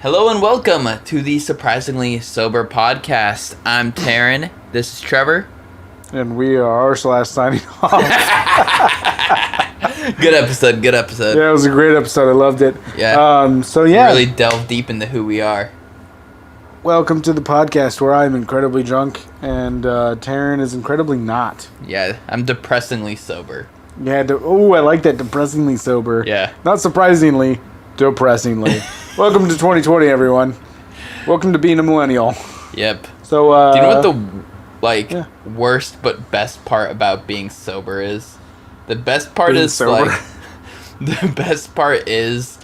Hello and welcome to the Surprisingly Sober Podcast. I'm Taryn. This is Trevor. And we are signing off. Good episode. Yeah, it was a great episode. I loved it. Yeah. Yeah. Really delve deep into who we are. Welcome to the podcast where I'm incredibly drunk and Taryn is incredibly not. Yeah, I'm depressingly sober. Yeah. I like that. Depressingly sober. Yeah. Not surprisingly, depressingly. Welcome to 2020, everyone. Welcome to being a millennial. Yep. So, do you know what the worst but best part about being sober is? The best part being is sober. the best part is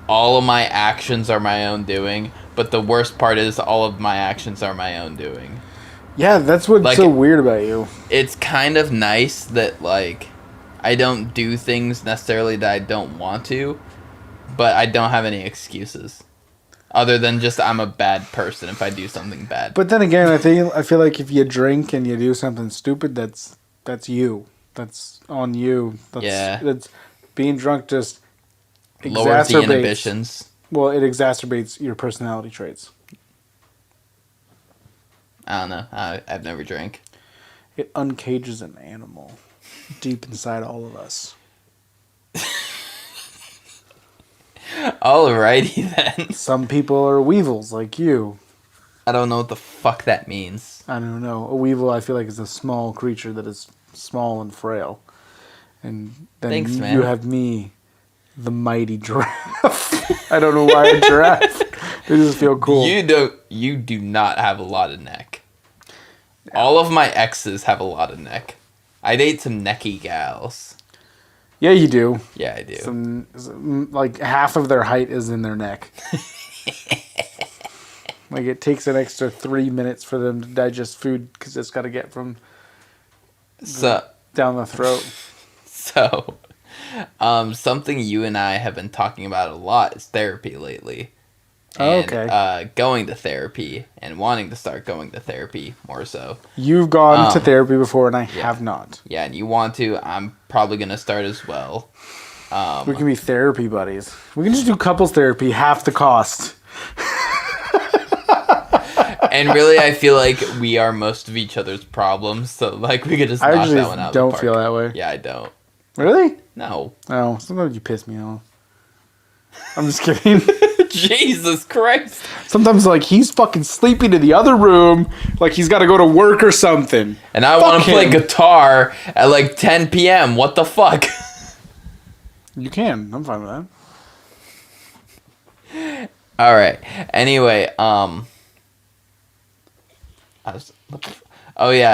all of my actions are my own doing, but the worst part is all of my actions are my own doing. Yeah, that's what's so weird about you. It's kind of nice that I don't do things necessarily that I don't want to, but I don't have any excuses. Other than just I'm a bad person if I do something bad. But then again, I feel like if you drink and you do something stupid, that's you. That's on you. That's being drunk just lowers the inhibitions. Well, it exacerbates your personality traits. I don't know. I've never drank. It uncages an animal deep inside all of us. Alrighty then. Some people are weevils like you. I don't know what the fuck that means. I don't know. A weevil, I feel like, is a small creature that is small and frail. And then Thanks, man. You have me, the mighty giraffe. I don't know why a giraffe. They just feel cool. You do not have a lot of neck. No. All of my exes have a lot of neck. I date some necky gals. Yeah, you do. Yeah, I do. Like half of their height is in their neck. Like it takes an extra 3 minutes for them to digest food because it's got to get from down the throat. So, something you and I have been talking about a lot is therapy lately. And, going to therapy and wanting to start going to therapy more so. You've gone to therapy before and I have not. Yeah, and you want to. I'm probably going to start as well. We can be therapy buddies. We can just do couples therapy, half the cost. And really, I feel like we are most of each other's problems, so we could just knock that one out of the park. I don't feel that way. Yeah, I don't. Really? No. No, sometimes you piss me off. I'm just kidding. Jesus Christ. Sometimes, he's fucking sleeping in the other room, like he's got to go to work or something. And I want to play guitar at 10 p.m. What the fuck? You can. I'm fine with that. All right. Anyway,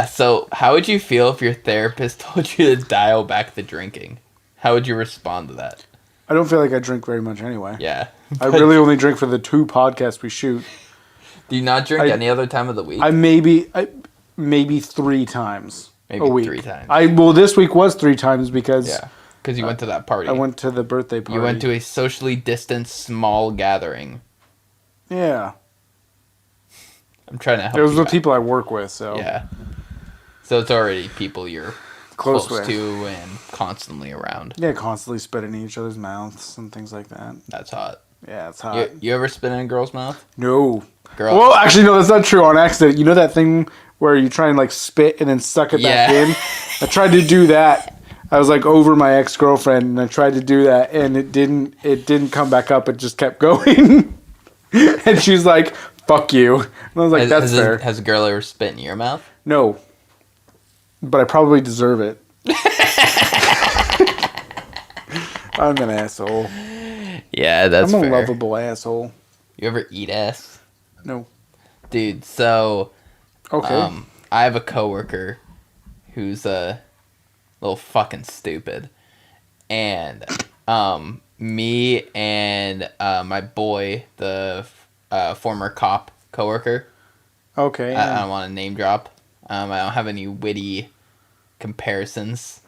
so how would you feel if your therapist told you to dial back the drinking? How would you respond to that? I don't feel like I drink very much anyway. Yeah. I really only drink for the 2 podcasts we shoot. Do you not drink any other time of the week? Maybe 3 times maybe a week. 3 times. This week was 3 times because... Yeah, because you went to that party. I went to the birthday party. You went to a socially distanced small gathering. Yeah. I'm trying to help you. It was with out. people I work with, so... Yeah. So it's already people you're close with. to and constantly around. Yeah, constantly spitting in each other's mouths and things like that. That's hot. Yeah, it's hot. You ever spit in a girl's mouth? No. Girl. Well, actually, no, that's not true. On accident. You know that thing where you try and spit and then suck it back in? I tried to do that. I was over my ex-girlfriend and I tried to do that and it didn't come back up. It just kept going. And she's like, fuck you. And I was like, that's fair. Has a girl ever spit in your mouth? No. But I probably deserve it. I'm an asshole. Yeah, that's fair. I'm a lovable asshole. You ever eat ass? No. Dude, so... Okay. I have a coworker who's a little fucking stupid. And me and my boy, the former cop coworker. Okay. I don't want to name drop. I don't have any witty comparisons.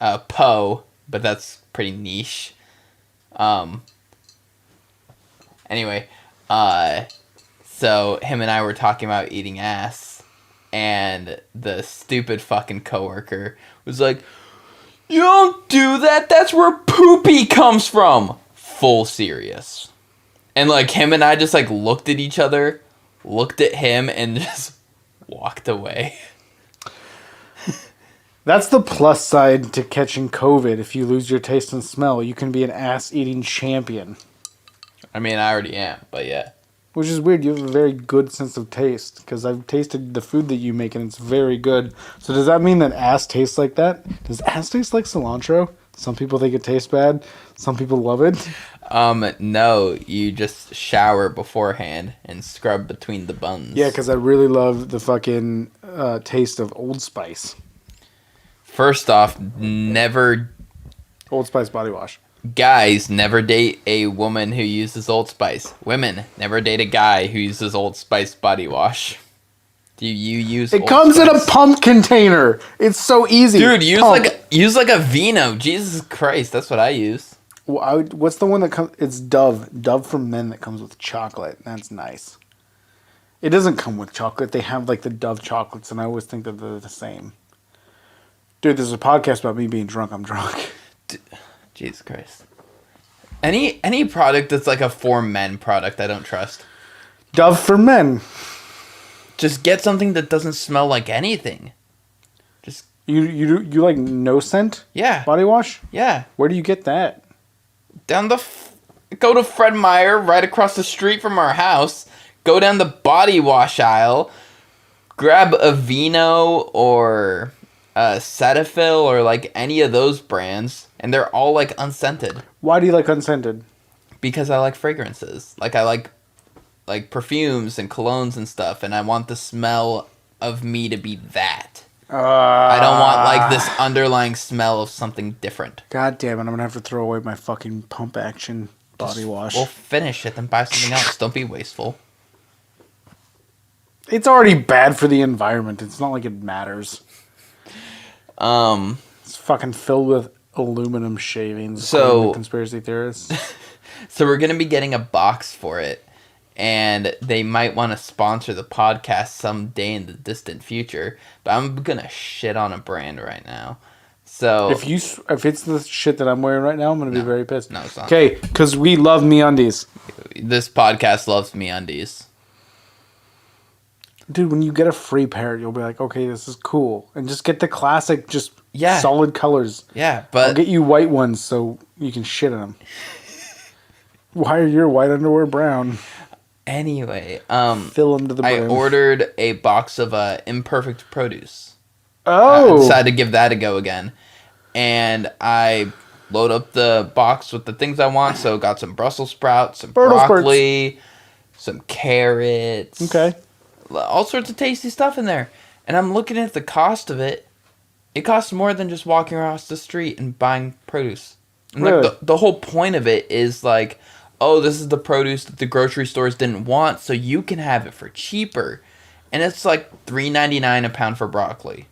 Poe, but that's pretty niche. Anyway, so him and I were talking about eating ass, and the stupid fucking coworker was like, "You don't do that. That's where poopy comes from." full serious. And, like, him and I just, like, looked at each other, looked at him, and just walked away. That's the plus side to catching COVID. If you lose your taste and smell, you can be an ass-eating champion. I mean, I already am, but yeah. Which is weird. You have a very good sense of taste. Because I've tasted the food that you make, and it's very good. So does that mean that ass tastes like that? Does ass taste like cilantro? Some people think it tastes bad. Some people love it. No, you just shower beforehand and scrub between the buns. Yeah, because I really love the fucking taste of Old Spice. First off, never... Old Spice body wash. Guys, never date a woman who uses Old Spice. Women, never date a guy who uses Old Spice body wash. Do you use It comes in a pump container. It's so easy. Dude, use like a Vino. Jesus Christ, that's what I use. Well, what's the one that comes? It's Dove. Dove for men that comes with chocolate. That's nice. It doesn't come with chocolate. They have like the Dove chocolates, and I always think that they're the same. Dude, there's a podcast about me being drunk. I'm drunk. Jesus Christ. Any product that's like a for men product, I don't trust. Dove for men. Just get something that doesn't smell like anything. Just you like no scent? Yeah. Body wash? Yeah. Where do you get that? Go to Fred Meyer right across the street from our house. Go down the body wash aisle. Grab a Vino or a Cetaphil or like any of those brands, and they're all like unscented. Why do you like unscented? Because I like fragrances. Like I like perfumes and colognes and stuff, and I want the smell of me to be that. I don't want like this underlying smell of something different. God damn it, I'm gonna have to throw away my fucking pump action body wash. Well, finish it, then buy something else. Don't be wasteful. It's already bad for the environment. It's not like it matters. It's fucking filled with aluminum shavings. So conspiracy theorists. So we're gonna be getting a box for it, and they might want to sponsor the podcast someday in the distant future. But I'm gonna shit on a brand right now. So if it's the shit that I'm wearing right now, I'm gonna be very pissed. No, it's not. Okay, because we love MeUndies. This podcast loves MeUndies. Dude, when you get a free pair, you'll be like, okay, this is cool. And just get the classic, solid colors. Yeah, but... I'll get you white ones so you can shit in them. Why are your white underwear brown? Anyway, fill them to the brim. I ordered a box of imperfect produce. Oh! I decided to give that a go again. And I load up the box with the things I want. So got some Brussels sprouts, some broccoli, some carrots. Okay. All sorts of tasty stuff in there. And I'm looking at the cost of it. It costs more than just walking across the street and buying produce. And really? Like the whole point of it is like, oh, this is the produce that the grocery stores didn't want, so you can have it for cheaper. And it's like $3.99 a pound for broccoli.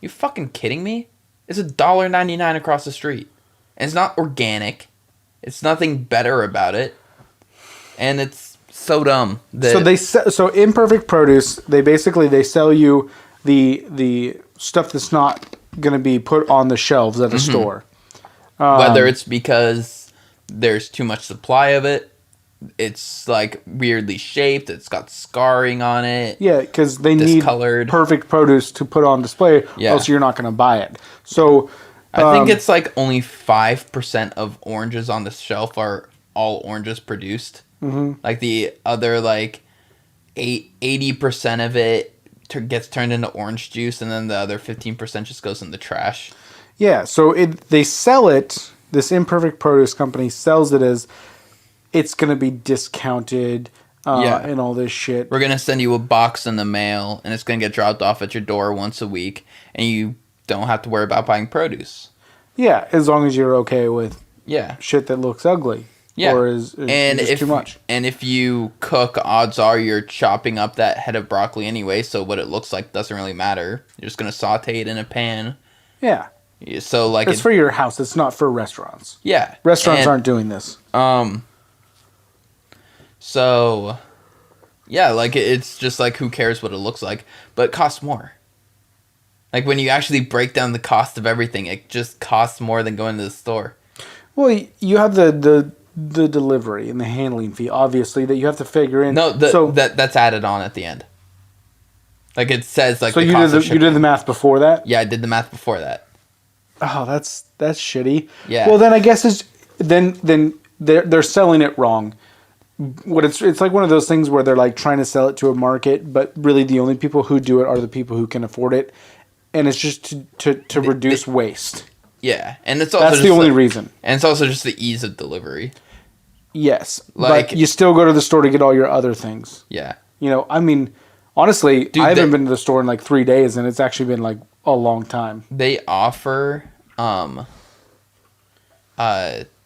You fucking kidding me? It's $1.99 across the street. And it's not organic. It's nothing better about it. And it's so dumb. So imperfect produce, they sell you the stuff that's not going to be put on the shelves at a store. Whether it's because there's too much supply of it, it's like weirdly shaped, it's got scarring on it. Yeah, because they need perfect produce to put on display, else you're not going to buy it. So I think it's like only 5% of oranges on the shelf are all oranges produced. Mm-hmm. Like the other 80% of it gets turned into orange juice, and then the other 15% just goes in the trash. Yeah, so they sell it. This imperfect produce company sells it as it's going to be discounted and all this shit. We're going to send you a box in the mail, and it's going to get dropped off at your door once a week, and you don't have to worry about buying produce. Yeah, as long as you're okay with shit that looks ugly. Yeah. Or is too much. And if you cook, odds are you're chopping up that head of broccoli anyway, so what it looks like doesn't really matter. You're just going to saute it in a pan. Yeah. So it's for your house. It's not for restaurants. Yeah. Restaurants aren't doing this. So yeah, it's just who cares what it looks like, but it costs more. Like when you actually break down the cost of everything, it just costs more than going to the store. Well, you have the the delivery and the handling fee, obviously, that you have to figure in. No, that's added on at the end. Like it says, like so the you cost did of shipping. you did the math before that. Yeah, I did the math before that. Oh, that's shitty. Yeah. Well, then I guess then they're selling it wrong. What it's like one of those things where they're like trying to sell it to a market, but really the only people who do it are the people who can afford it, and it's just to reduce waste. Yeah, and it's also that's just the only reason. And it's also just the ease of delivery. Yes, like but you still go to the store to get all your other things. Yeah. I mean, honestly, Dude, I haven't been to the store in like 3 days, and it's actually been like a long time. They offer to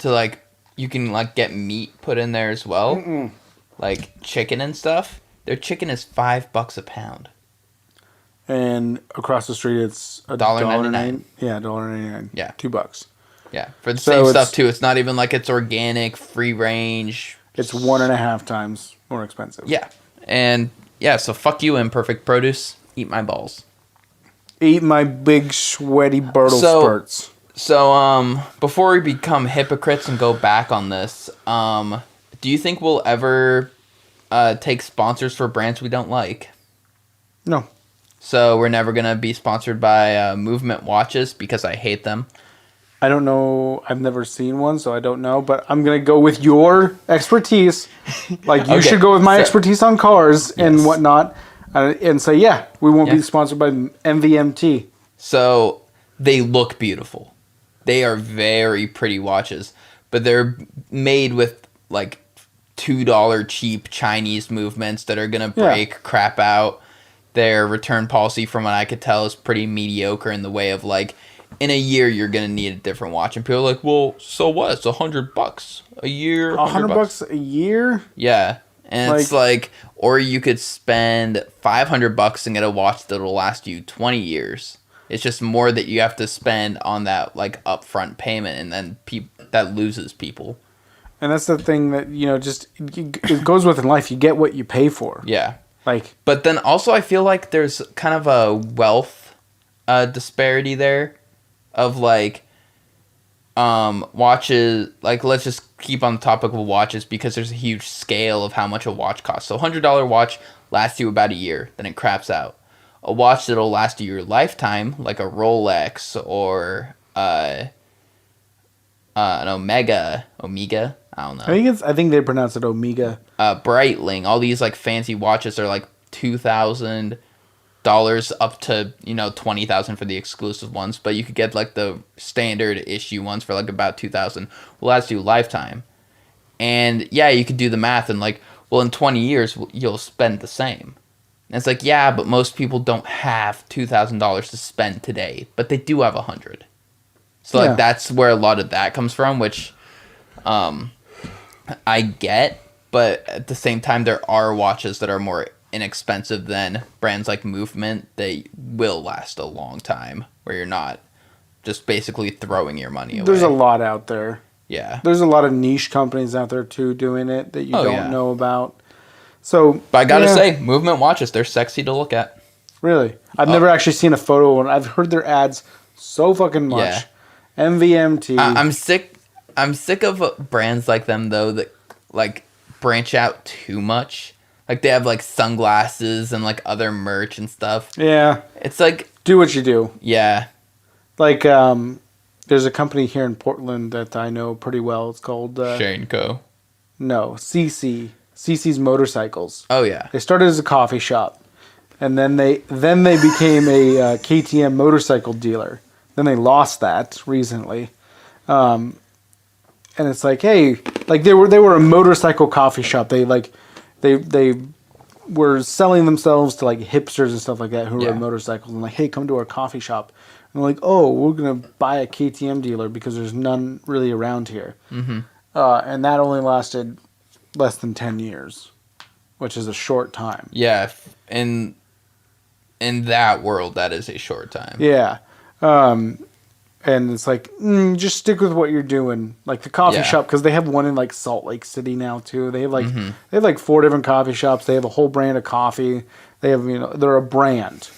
like you can like get meat put in there as well. Like chicken and stuff. Their chicken is $5 a pound. And across the street it's $1.99. Yeah, $1.99. Yeah. $2. Yeah. For the same stuff too. It's not even like it's organic, free range. It's 1.5 times more expensive. Yeah. And yeah, so fuck you, Imperfect Produce. Eat my balls. Eat my big sweaty Bertle spurts. So, before we become hypocrites and go back on this, do you think we'll ever take sponsors for brands we don't like? No. So we're never going to be sponsored by Movement watches because I hate them. I don't know. I've never seen one, so I don't know. But I'm going to go with your expertise. Like, you should go with my expertise on cars and whatnot. And say, yeah, we won't be sponsored by MVMT. So they look beautiful. They are very pretty watches. But they're made with, like, $2 cheap Chinese movements that are going to break crap out. Their return policy, from what I could tell, is pretty mediocre in the way of, like, in a year you're going to need a different watch. And people are like, well, so what? It's $100 a year. $100 a year? Yeah. And it's like, or you could spend $500 and get a watch that'll last you 20 years. It's just more that you have to spend on that, like, upfront payment, and then that loses people. And that's the thing that, just it goes with in life. You get what you pay for. Yeah. Like, but then also I feel like there's kind of a wealth disparity there of, like, watches. Like, let's just keep on the topic of watches because there's a huge scale of how much a watch costs. So $100 watch lasts you about a year, then it craps out. A watch that'll last you your lifetime, like a Rolex or an Omega, I don't know. I think they pronounce it Omega. Breitling, all these like fancy watches are like $2,000 up to $20,000 for the exclusive ones, but you could get like the standard issue ones for like about $2,000. Will last you a lifetime, and yeah, you could do the math and like, well, in 20 years you'll spend the same. And it's like, yeah, but most people don't have $2,000 to spend today, but they do have $100. So like that's where a lot of that comes from, which I get, but at the same time there are watches that are more inexpensive than brands like Movement. They will last a long time where you're not just basically throwing your money away. There's a lot out there. Yeah. There's a lot of niche companies out there too doing it that you don't know about. So, but I gotta say, Movement watches, they're sexy to look at. Really? I've never actually seen a photo, and I've heard their ads so fucking much. Yeah. MVMT. I'm sick of brands like them though that like branch out too much. Like they have like sunglasses and like other merch and stuff. Yeah. It's like, do what you do. Yeah. Like there's a company here in Portland that I know pretty well. It's called Shane Co. No, CC's Motorcycles. Oh yeah. They started as a coffee shop, and then they became a KTM motorcycle dealer. Then they lost that recently, and it's like, hey, like they were a motorcycle coffee shop. They were selling themselves to like hipsters and stuff like that who rode motorcycles, and like, hey, come to our coffee shop. And they're like, oh, we're gonna buy a KTM dealer because there's none really around here. Mm-hmm. And that only lasted less than 10 years, which is a short time. Yeah, in that world, that is a short time. Yeah. And it's like, just stick with what you're doing. Like the coffee shop, because they have one in like Salt Lake City now too. They have like 4 different coffee shops. They have a whole brand of coffee. They have, they're a brand.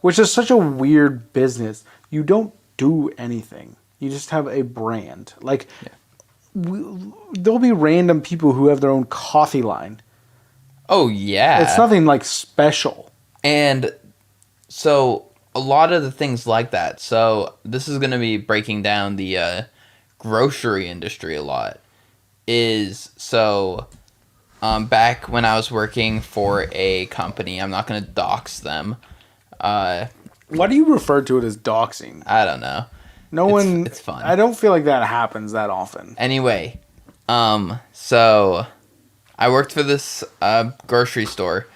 Which is such a weird business. You don't do anything. You just have a brand. Like there'll be random people who have their own coffee line. Oh yeah. It's nothing like special. And so a lot of the things like that. So this is going to be breaking down the grocery industry a lot. Back when I was working for a company, I'm not going to dox them. Why do you refer to it as doxing? I don't know. It's fun. I don't feel like that happens that often. Anyway, so I worked for this grocery store,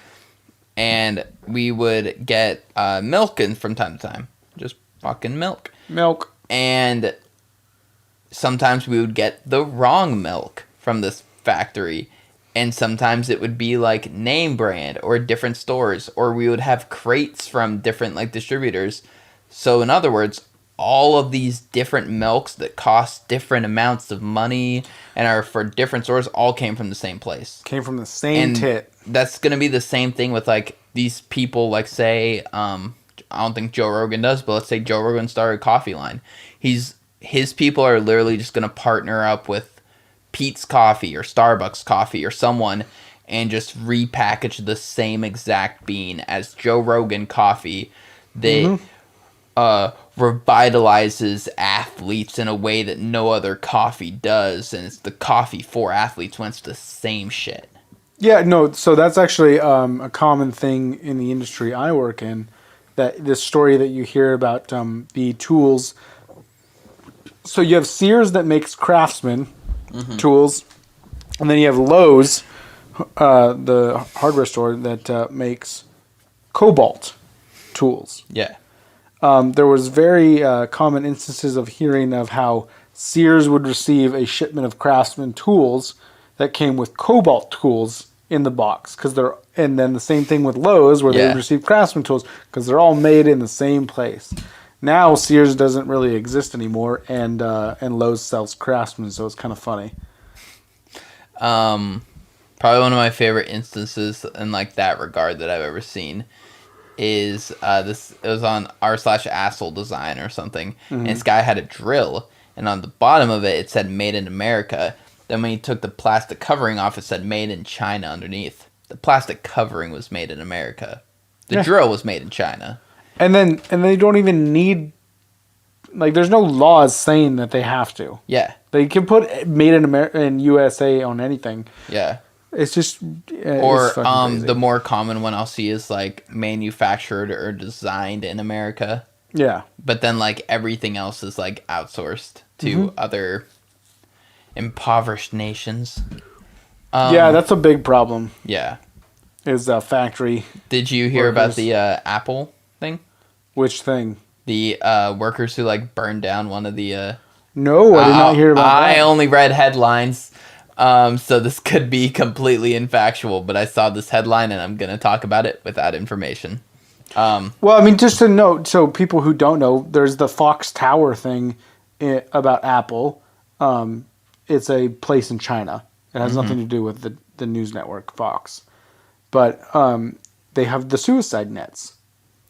and we would get milk in from time to time. Just fucking milk. Milk. And sometimes we would get the wrong milk from this factory. And sometimes it would be like name brand or different stores. Or we would have crates from different like distributors. So in other words, all of these different milks that cost different amounts of money and are for different stores all came from the same place. Came from the same tit. That's going to be the same thing with like these people, like say, I don't think Joe Rogan does, but let's say Joe Rogan started a coffee line. His people are literally just going to partner up with Pete's Coffee or Starbucks Coffee or someone and just repackage the same exact bean as Joe Rogan Coffee that revitalizes athletes in a way that no other coffee does, and it's the coffee for athletes when it's the same shit. Yeah, no, so that's actually a common thing in the industry I work in, that this story that you hear about the tools. So you have Sears that makes Craftsman tools, and then you have Lowe's, the hardware store that makes Cobalt tools. Yeah. There was very common instances of hearing of how Sears would receive a shipment of Craftsman tools that came with Cobalt tools in the box, and then the same thing with Lowe's where they would receive Craftsman tools because they're all made in the same place. Now Sears doesn't really exist anymore, and Lowe's sells Craftsman, so it's kind of funny. Probably one of my favorite instances in like that regard that I've ever seen is this. It was on r/Asshole Design or something, and this guy had a drill, and on the bottom of it said "Made in America." Then when he took the plastic covering off, it said "Made in China" underneath. The plastic covering was made in America. The drill was made in China. And they don't even need, like, there's no laws saying that they have to. Yeah. They can put "Made in America" and USA on anything. Yeah. It's just or the more common one I'll see is like manufactured or designed in America. Yeah. But then like everything else is like outsourced to other impoverished nations. Yeah, that's a big problem. Yeah. Is factory. Did you hear about the Apple thing? Which thing? The workers who like burned down one of the. No, I did not hear about that. I only read headlines, so this could be completely infactual. But I saw this headline, and I'm gonna talk about it without information. Well, I mean, just to note, so people who don't know, there's the Fox Tower thing about Apple. It's a place in China. It has nothing to do with the news network Fox, but they have the suicide nets.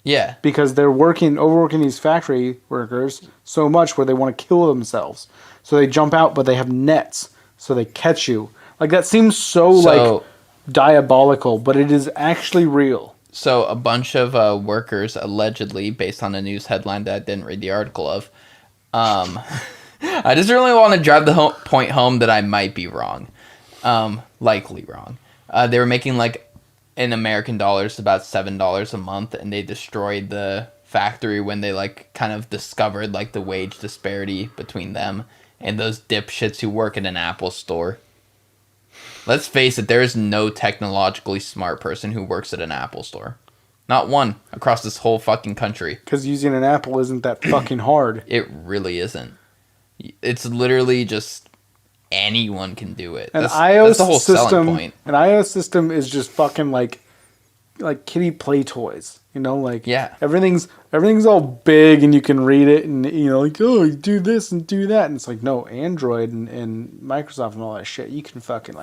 Yeah. Because they're overworking these factory workers so much where they want to kill themselves. So they jump out, but they have nets, so they catch you. Like, that seems so like diabolical, but it is actually real. So a bunch of workers, allegedly, based on a news headline that I didn't read the article of, I just really want to drive the point home that I might be wrong. Likely wrong. They were making like in American dollars about $7 a month, and they destroyed the factory when they like kind of discovered like the wage disparity between them and those dipshits who work in an Apple store. Let's face it, there is no technologically smart person who works at an Apple store. Not one across this whole fucking country. Because using an Apple isn't that fucking hard. It really isn't. It's literally just anyone can do it. That's the whole selling point. An iOS system is just fucking like kiddie play toys. You know, like everything's all big and you can read it and like, oh, you do this and do that, and it's like, no, Android and Microsoft and all that shit, you can fucking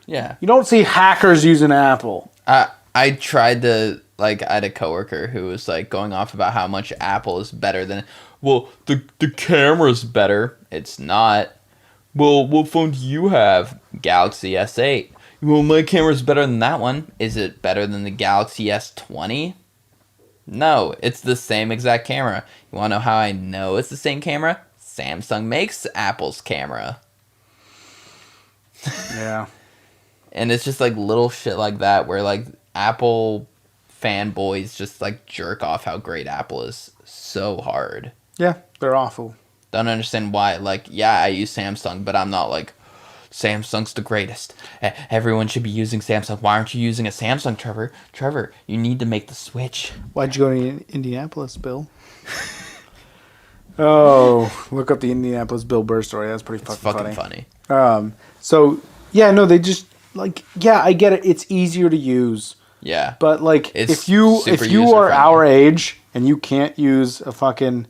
you don't see hackers using Apple. I tried to I had a coworker who was like going off about how much Apple is better than, well, the camera's better. It's not. Well, what phone do you have? Galaxy S8. Well, my camera's better than that one. Is it better than the Galaxy S20? No, it's the same exact camera. You want to know how I know it's the same camera? Samsung makes Apple's camera. Yeah. And it's just like little shit like that where like Apple fanboys just like jerk off how great Apple is so hard. Yeah, they're awful. Don't understand why. Like, yeah, I use Samsung, but I'm not like, Samsung's the greatest. Everyone should be using Samsung. Why aren't you using a Samsung, Trevor? Trevor, you need to make the switch. Why'd you go to Indianapolis, Bill? Oh, look up the Indianapolis Bill Burr story. That's pretty fucking funny. So, yeah, no, they just, like, yeah, I get it. It's easier to use. Yeah. But, like, It's if you are our age and you can't use a fucking,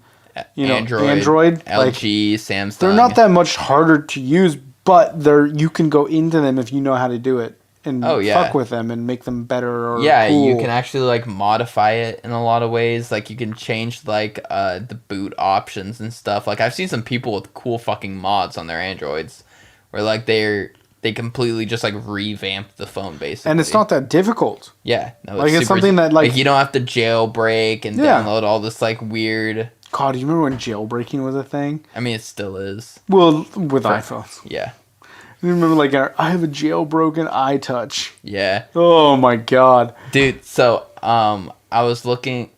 Android LG, like, Samsung. they're not that much harder to use, but you can go into them if you know how to do it and fuck with them and make them better or cool. You can actually like modify it in a lot of ways. Like you can change like the boot options and stuff. Like I've seen some people with cool fucking mods on their Androids where like they completely just like revamp the phone basically. And it's not that difficult. Yeah. No, it's something that like you don't have to jailbreak and download all this like weird. God, do you remember when jailbreaking was a thing? I mean, it still is. Well, with iPhones. Yeah. You remember, like, I have a jailbroken iTouch. Yeah. Oh, my God. Dude, so, I was looking...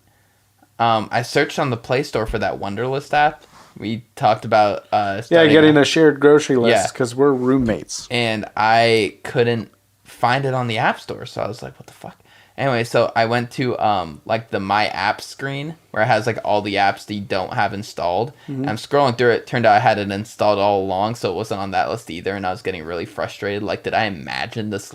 I searched on the Play Store for that Wunderlist app. We talked about... getting a shared grocery list, because we're roommates. And I couldn't find it on the App Store, so I was like, what the fuck? Anyway, so I went to like the My App screen where it has like all the apps that you don't have installed. Mm-hmm. And I'm scrolling through it. Turned out I had it installed all along, so it wasn't on that list either. And I was getting really frustrated. Like, did I imagine this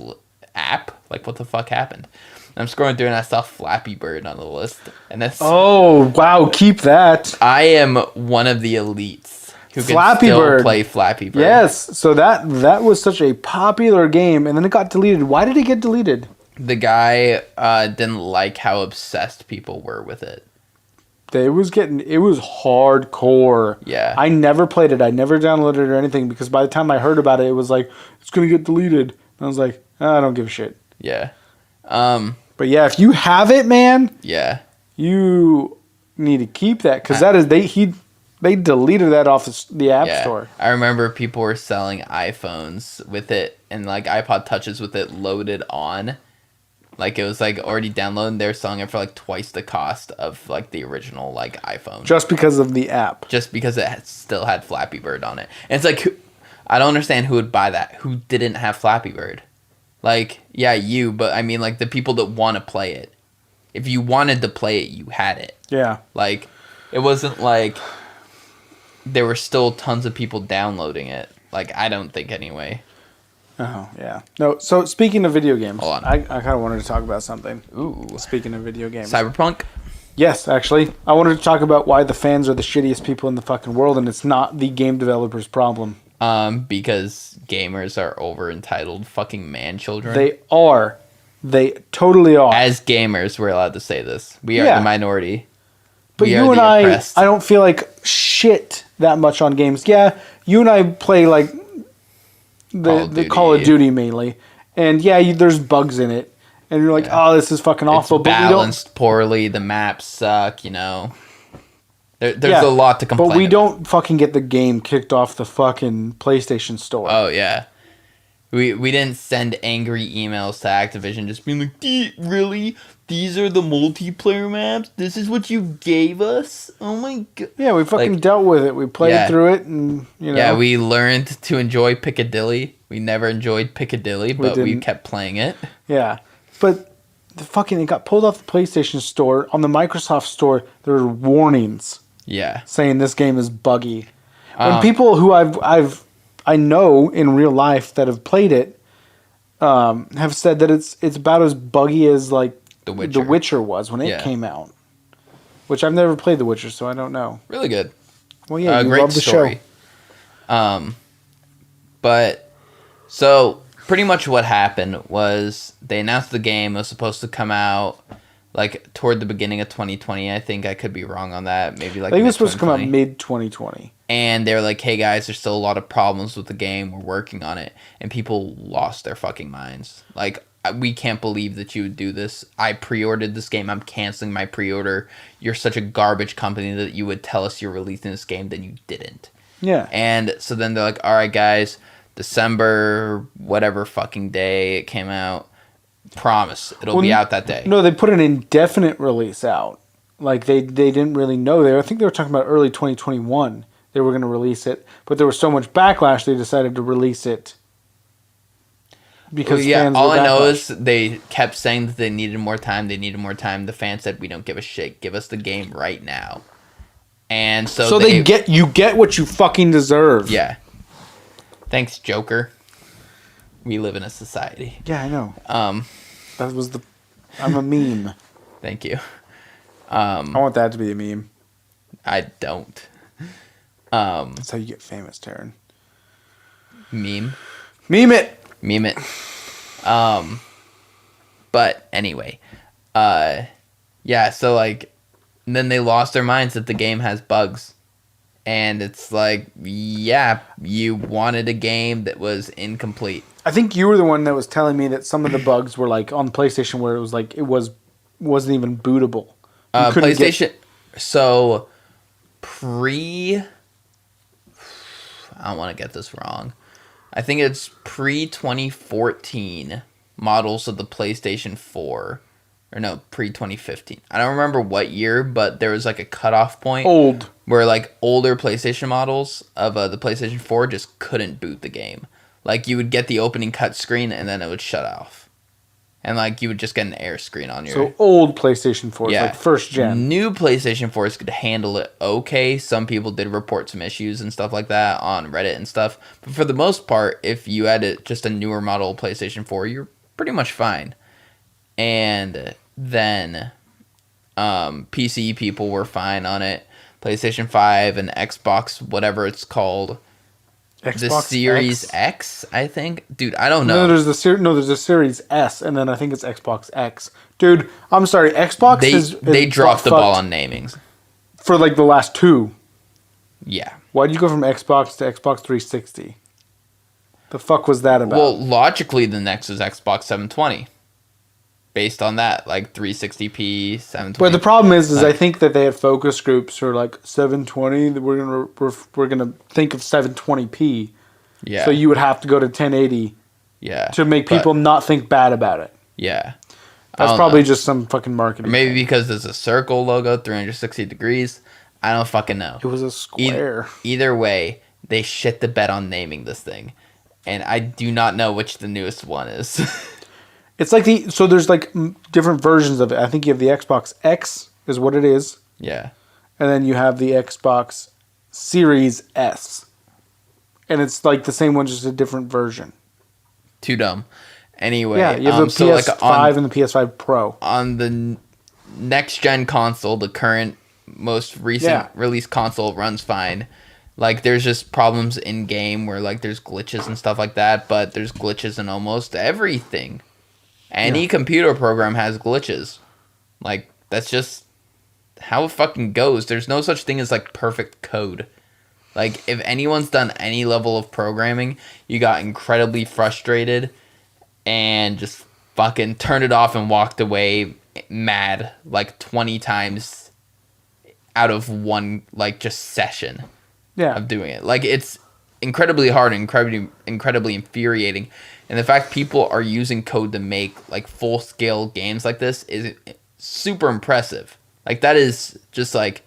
app? Like, what the fuck happened? And I'm scrolling through and I saw Flappy Bird on the list. And that's wow, keep that. I am one of the elites who can still play Flappy Bird. Yes, so that was such a popular game, and then it got deleted. Why did it get deleted? The guy didn't like how obsessed people were with it. It was hardcore. Yeah. I never played it. I never downloaded it or anything because by the time I heard about it, it was like, it's going to get deleted. And I was like, I don't give a shit. Yeah. But yeah, if you have it, man. Yeah. You need to keep that because that is, they deleted that off the App Store. I remember people were selling iPhones with it and like iPod Touches with it loaded on. Like it was like already downloaded. They're selling it for like twice the cost of like the original like iPhone. Just because of the app. Just because it still had Flappy Bird on it. And it's like, I don't understand who would buy that. Who didn't have Flappy Bird? Like, yeah, you, but I mean like the people that want to play it. If you wanted to play it, you had it. Yeah. Like, it wasn't like there were still tons of people downloading it. Like, I don't think anyway. Oh, yeah. No, so speaking of video games, hold on. I kind of wanted to talk about something. Ooh. Speaking of video games. Cyberpunk? Yes, actually. I wanted to talk about why the fans are the shittiest people in the fucking world, and it's not the game developers' problem. Because gamers are over-entitled fucking man-children. They are. They totally are. As gamers, we're allowed to say this. We are the minority. But you and I don't feel like shit that much on games. Yeah, you and I play like the Call of Duty mainly, and yeah, there's bugs in it, and you're like, oh, this is fucking awful. It's balanced poorly. The maps suck. You know, there's a lot to complain. But we don't fucking get the game kicked off the fucking PlayStation Store. Oh yeah. We didn't send angry emails to Activision just being like, really? These are the multiplayer maps? This is what you gave us? Oh my god. Yeah, we fucking dealt with it. We played through it and, you know. Yeah, we learned to enjoy Piccadilly. We never enjoyed Piccadilly, but we kept playing it. Yeah. But it got pulled off the PlayStation Store. On the Microsoft Store, there were warnings. Yeah. Saying this game is buggy. When people who I know in real life that have played it have said that it's about as buggy as like The Witcher was when it came out. Which I've never played The Witcher, so I don't know. Really good. Well, yeah, you great love the story. show. But so pretty much what happened was they announced the game was supposed to come out like toward the beginning of 2020. I think I could be wrong on that. Maybe like I think it was supposed to come out mid 2020. And they're like, hey guys, there's still a lot of problems with the game. We're working on it. And people lost their fucking minds. Like, we can't believe that you would do this. I pre-ordered this game. I'm canceling my pre-order. You're such a garbage company that you would tell us you're releasing this game, then you didn't. Yeah. And so then they're like, all right, guys, December, whatever fucking day it came out, promise it'll be out that day. No, they put an indefinite release out. Like, they didn't really know. I think they were talking about early 2021. They were going to release it, but there was so much backlash they decided to release it because fans all were I know backlash. is they kept saying that they needed more time. They needed more time. The fans said, "We don't give a shit. Give us the game right now." And so they get what you fucking deserve. Yeah. Thanks, Joker. We live in a society. Yeah, I know. I'm a meme. Thank you. I want that to be a meme. I don't. That's how you get famous, Taryn. Meme it. But anyway, yeah. So like, then they lost their minds that the game has bugs, and it's like, yeah, you wanted a game that was incomplete. I think you were the one that was telling me that some of the bugs were like on PlayStation, where it was like wasn't even bootable. PlayStation. So I don't want to get this wrong. I think it's pre-2014 models of the PlayStation 4. Or no, pre-2015. I don't remember what year, but there was like a cutoff point. Old. Where like older PlayStation models of the PlayStation 4 just couldn't boot the game. Like you would get the opening cut screen and then it would shut off. And like you would just get an error screen on your... So old PlayStation 4s, like first gen. New PlayStation 4s could handle it okay. Some people did report some issues and stuff like that on Reddit and stuff. But for the most part, if you had just a newer model PlayStation 4, you're pretty much fine. And then PC people were fine on it. PlayStation 5 and Xbox, whatever it's called. Xbox the Series X, I think. Dude, I don't know. No, there's a Series S, and then I think it's Xbox X. Dude, I'm sorry, Xbox they dropped the ball on namings for like the last two. Yeah. Why'd you go from Xbox to Xbox 360? The fuck was that about? Well, logically, the next is Xbox 720. Based on that, like 360p, 720. But the problem is I think that they had focus groups who are like 720. We're gonna think of 720p. Yeah. So you would have to go to 1080. Yeah. To make people not think bad about it. Yeah. That's probably just some fucking marketing. Or maybe because there's a circle logo, 360 degrees. I don't fucking know. It was a square. Either way, they shit the bed on naming this thing, and I do not know which the newest one is. It's like so there's like different versions of it. I think you have the Xbox X is what it is. Yeah. And then you have the Xbox Series S. And it's like the same one, just a different version. Too dumb. Anyway. Yeah, you have the PS5 and the PS5 Pro. On the next gen console, the current most recent release console runs fine. Like, there's just problems in game where like there's glitches and stuff like that, but there's glitches in almost everything. Any computer program has glitches. Like, that's just how it fucking goes. There's no such thing as, like, perfect code. Like, if anyone's done any level of programming, you got incredibly frustrated and just fucking turned it off and walked away mad, like, 20 times out of one, like, just session of doing it. Like, it's incredibly hard and incredibly infuriating. And the fact people are using code to make like full scale games like this is super impressive. Like, that is just like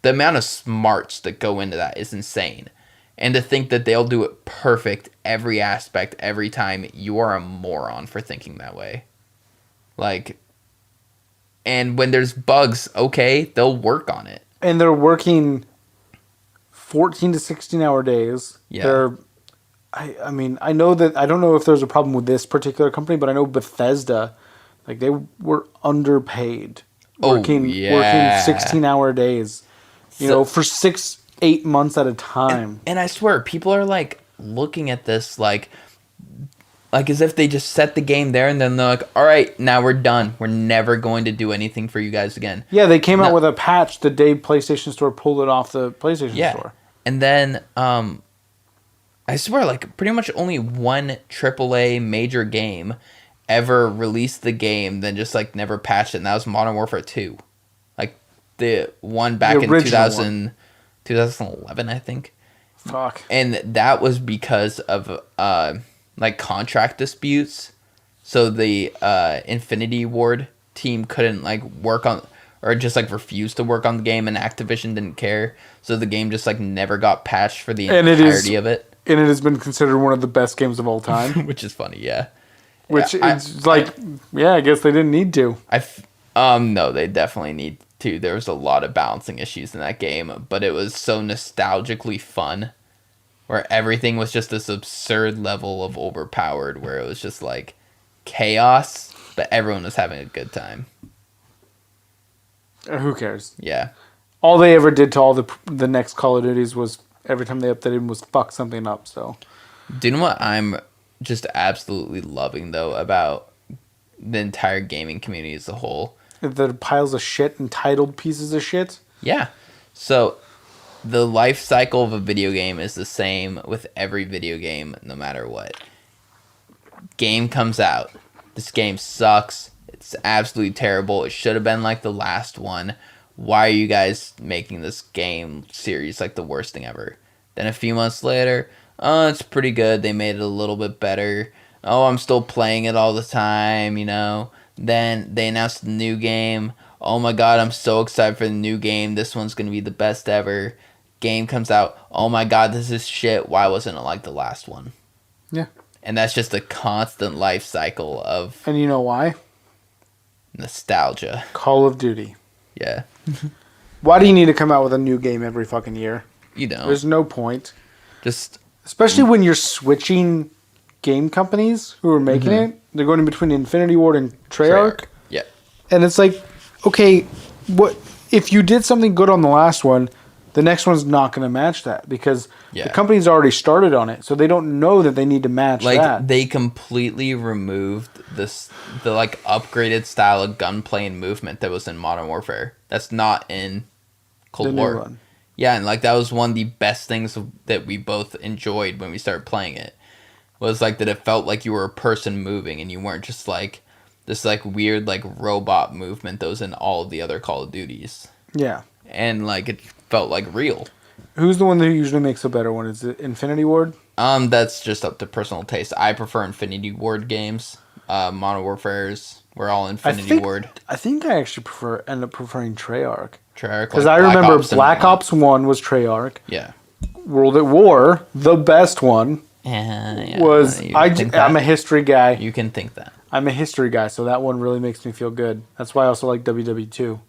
the amount of smarts that go into that is insane. And to think that they'll do it perfect every aspect every time, you are a moron for thinking that way. Like, and when there's bugs, okay, they'll work on it. And they're working 14 to 16-hour days. Yeah. I mean, I know that I don't know if there's a problem with this particular company, but I know Bethesda, like, they were underpaid. Working 16-hour days, you know, for 6-8 months at a time. And I swear, people are like looking at this like like as if they just set the game there and then they're like, all right, now we're done. We're never going to do anything for you guys again. Yeah, they came out with a patch the day PlayStation Store pulled it off the PlayStation Store. And then, I swear, like, pretty much only one AAA major game ever released the game, then just, like, never patched it, and that was Modern Warfare 2. Like, the one back in 2011, I think. Fuck. And that was because of, like, contract disputes. So the Infinity Ward team couldn't, like, work on... Or just, like, refused to work on the game, and Activision didn't care. So the game just, like, never got patched for the entirety of it. And it has been considered one of the best games of all time. Which is funny, yeah. Which is I guess they didn't need to. No, they definitely need to. There was a lot of balancing issues in that game, but it was so nostalgically fun. Where everything was just this absurd level of overpowered, where it was just, like, chaos, but everyone was having a good time. Who cares? Yeah. All they ever did to all the next Call of Duties was every time they updated was fuck something up. So, do you know what I'm just absolutely loving though about the entire gaming community as a whole? The piles of shit, entitled pieces of shit. Yeah. So, the life cycle of a video game is the same with every video game, no matter what. Game comes out. This game sucks. It's absolutely terrible. It should have been like the last one. Why are you guys making this game series like the worst thing ever? Then a few months later, oh, it's pretty good. They made it a little bit better. Oh, I'm still playing it all the time, you know. Then they announced the new game. Oh my god, I'm so excited for the new game. This one's going to be the best ever. Game comes out. Oh my god, this is shit. Why wasn't it like the last one? Yeah. And that's just a constant life cycle of... And you know why? Nostalgia. Call of Duty. Yeah. Why do you need to come out with a new game every fucking year? You don't. There's no point. Just... Especially when you're switching game companies who are making it. They're going in between Infinity Ward and Treyarch. Yeah. And it's like, okay, what if you did something good on the last one, the next one's not going to match that because the company's already started on it, so they don't know that they need to match that. Like, they completely removed the like, upgraded style of gunplay and movement that was in Modern Warfare. That's not in Cold War. New one. Yeah, and, like, that was one of the best things that we both enjoyed when we started playing it. Was, like, that it felt like you were a person moving and you weren't just, like, this, like, weird, like, robot movement that was in all of the other Call of Duties. Yeah. And, like, it felt, like, real. Who's the one that usually makes a better one? Is it Infinity Ward? That's just up to personal taste. I prefer Infinity Ward games. Modern Warfare's, we're all Infinity Ward. I think I actually end up preferring Treyarch. Because I remember Black Ops 1 was Treyarch. Yeah. World at War, the best one, was... I'm a history guy. You can think that. I'm a history guy, so that one really makes me feel good. That's why I also like WWE2.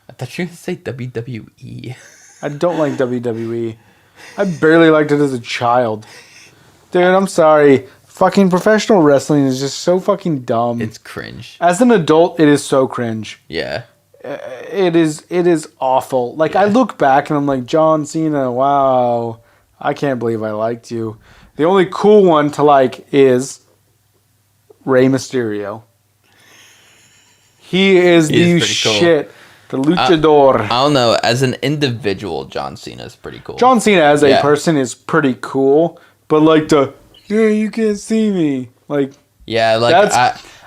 I thought you were going to say WWE. I don't like WWE. I barely liked it as a child. Dude, I'm sorry. Fucking professional wrestling is just so fucking dumb. It's cringe. As an adult, it is so cringe. Yeah. It is awful. Like, I look back and I'm like, John Cena, wow. I can't believe I liked you. The only cool one to like is Rey Mysterio. He is the shit. Cool. The luchador. I don't know. As an individual, John Cena is pretty cool. John Cena as a person is pretty cool. But like you can't see me. Like, yeah, like,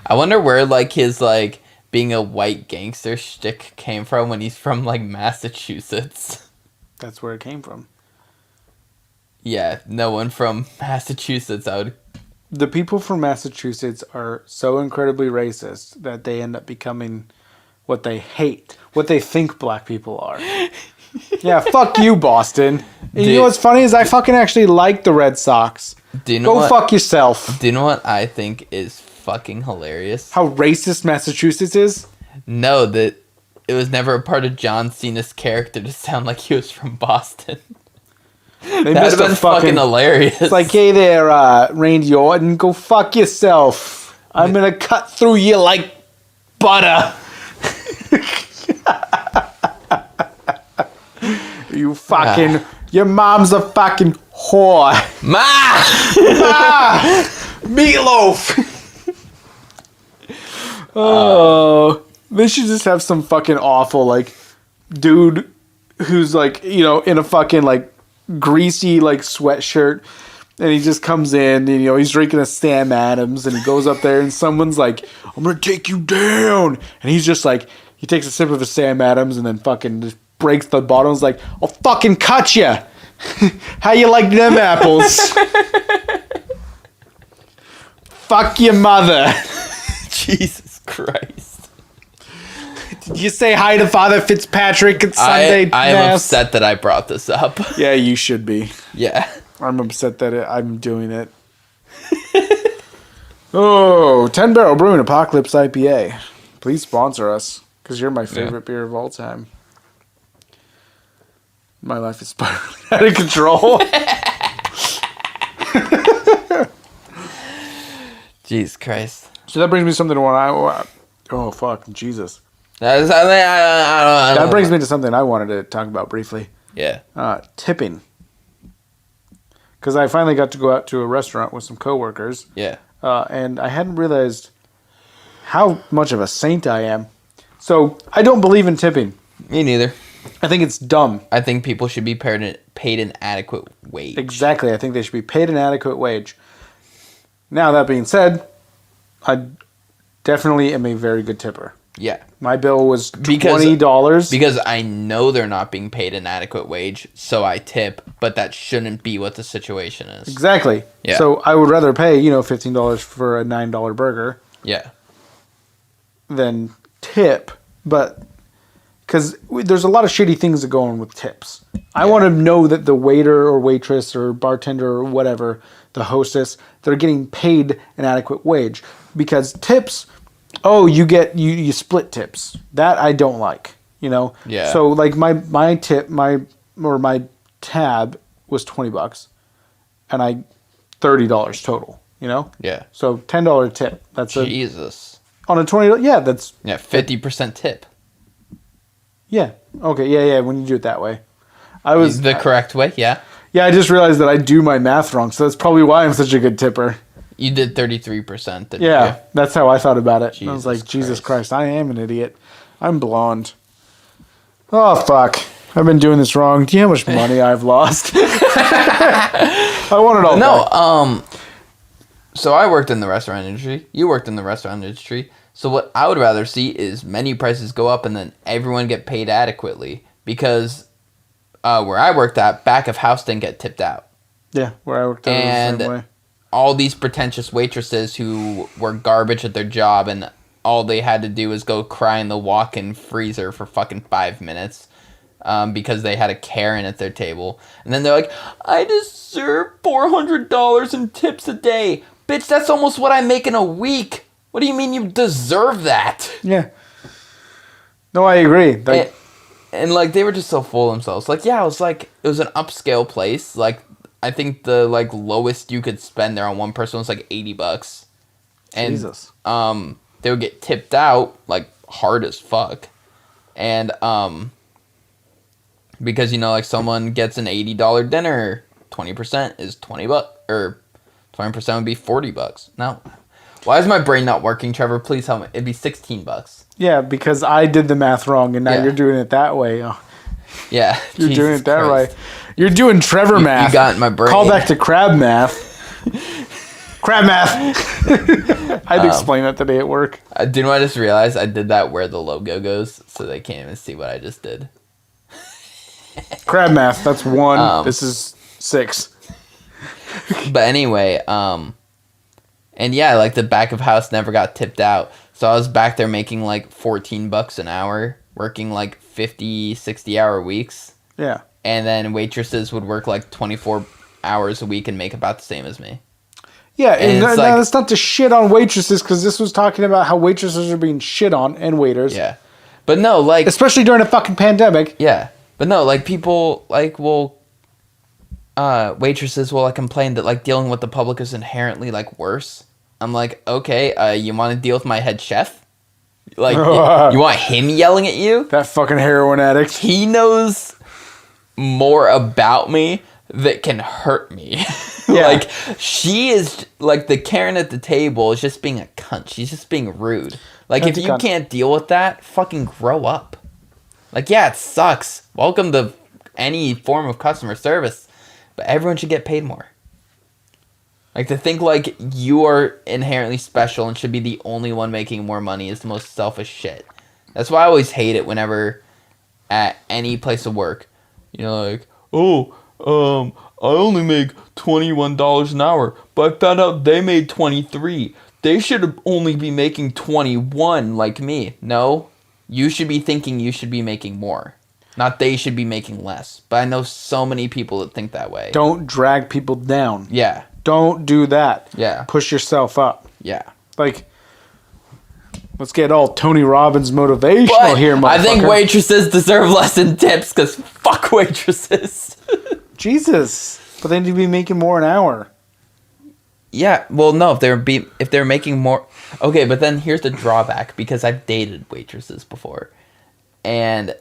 I wonder where, like, his, like, being a white gangster shtick came from when he's from, like, Massachusetts. That's where it came from. Yeah, no one from Massachusetts The people from Massachusetts are so incredibly racist that they end up becoming what they hate, what they think black people are. Yeah, fuck you, Boston. And you know what's funny is I fucking actually like the Red Sox. Go fuck yourself. Do you know what I think is fucking hilarious? How racist Massachusetts is? No, that it was never a part of John Cena's character to sound like he was from Boston. They missed have been fucking hilarious. It's like, hey there, Randy Orton, go fuck yourself. I'm gonna cut through you like butter. You fucking... Your mom's a fucking whore. Ma! Meatloaf. Oh, they should just have some fucking awful like dude who's like, you know, in a fucking like greasy like sweatshirt, and he just comes in and, you know, he's drinking a Sam Adams, and he goes up there and someone's like, I'm gonna take you down, and he's just like, he takes a sip of a Sam Adams and then fucking just breaks the bottle and is like, I'll fucking cut ya. How you like them apples? Fuck your mother. Jesus Christ. Did you say hi to Father Fitzpatrick at Sunday I am Mass? upset that I brought this up. Yeah, you should be. Yeah. I'm upset that I'm doing it. Oh, 10 Barrel Brewing Apocalypse IPA. Please sponsor us, because you're my favorite beer of all time. My life is spiraling out of control. Jesus Christ. So that brings me to something oh, fuck, Jesus. That brings me to something I wanted to talk about briefly. Yeah. Tipping. Because I finally got to go out to a restaurant with some coworkers. Yeah. And I hadn't realized how much of a saint I am. So I don't believe in tipping. Me neither. I think it's dumb. I think people should be paid an adequate wage. Exactly. I think they should be paid an adequate wage. Now, that being said, I definitely am a very good tipper. Yeah. My bill was $20. Because I know they're not being paid an adequate wage, so I tip, but that shouldn't be what the situation is. Exactly. Yeah. So I would rather pay, $15 for a $9 burger. Yeah. Than tip, but because there's a lot of shitty things that go on with tips. I want to know that the waiter or waitress or bartender or whatever, the hostess, they're getting paid an adequate wage. Because tips, you split tips. That I don't like, Yeah. So like my tip, my tab was $20, and I $30 total. Yeah. So $10 tip. That's Jesus. On a $20, yeah, that's... Yeah, 50% tip. Yeah. Okay, yeah, when you do it that way. I was... The correct way, yeah. Yeah, I just realized that I do my math wrong, so that's probably why I'm such a good tipper. You did 33%, didn't Yeah, you? that's how I thought about it. I was like, Jesus Jesus Christ, I am an idiot. I'm blonde. Oh, fuck. I've been doing this wrong. Do you know how much money I've lost? I want it all back. So I worked in the restaurant industry. You worked in the restaurant industry. So what I would rather see is menu prices go up and then everyone get paid adequately. Because where I worked at, back of house didn't get tipped out. Yeah, where I worked at was the same way. All these pretentious waitresses who were garbage at their job and all they had to do was go cry in the walk-in freezer for fucking 5 minutes because they had a Karen at their table. And then they're like, I deserve $400 in tips a day. Bitch, that's almost what I make in a week. What do you mean you deserve that? Yeah. No, I agree. And they were just so full of themselves. It was an upscale place. I think the lowest you could spend there on one person was $80. And Jesus. They would get tipped out hard as fuck. And because someone gets an $80 dinner, 20% is $20 or 20% would be $40. No. Why is my brain not working, Trevor? Please help me. It'd be $16. Yeah, because I did the math wrong, and now you're doing it that way. Oh. Yeah. You're doing it that way. You're doing Trevor math. You got my brain. Call back to crab math. Crab math. I'd explain that today at work. Do you know what I just realized? I did that where the logo goes, so they can't even see what I just did. Crab math. That's 1. This is 6. But anyway, and yeah, the back of house never got tipped out. So I was back there making $14 an hour, working 50, 60-hour weeks. Yeah. And then waitresses would work 24 hours a week and make about the same as me. Yeah, and that's not to shit on waitresses, because this was talking about how waitresses are being shit on, and waiters. Yeah. But no, especially during a fucking pandemic. Yeah. But no, people, waitresses will complain that dealing with the public is inherently worse. I'm like, okay, you want to deal with my head chef? You want him yelling at you? That fucking heroin addict. He knows more about me that can hurt me. Yeah. Like, she is, like, the Karen at the table is just being a cunt. She's just being rude. Like, That's if a you cunt. can't deal with that, fucking grow up. Like, yeah, it sucks. Welcome to any form of customer service. But everyone should get paid more. Like, to think, like, you are inherently special and should be the only one making more money is the most selfish shit. That's why I always hate it whenever at any place of work, you know, like, oh, I only make $21 an hour, but I found out they made 23. They should only be making 21 like me. No, you should be thinking you should be making more. Not they should be making less. But I know so many people that think that way. Don't drag people down. Yeah. Don't do that. Yeah. Push yourself up. Yeah. Like, let's get all Tony Robbins motivational But here, motherfucker. I think waitresses deserve less in tips because fuck waitresses. Jesus. But they need to be making more an hour. Yeah, well, no, if they're making more, okay, but then here's the drawback because I've dated waitresses before, and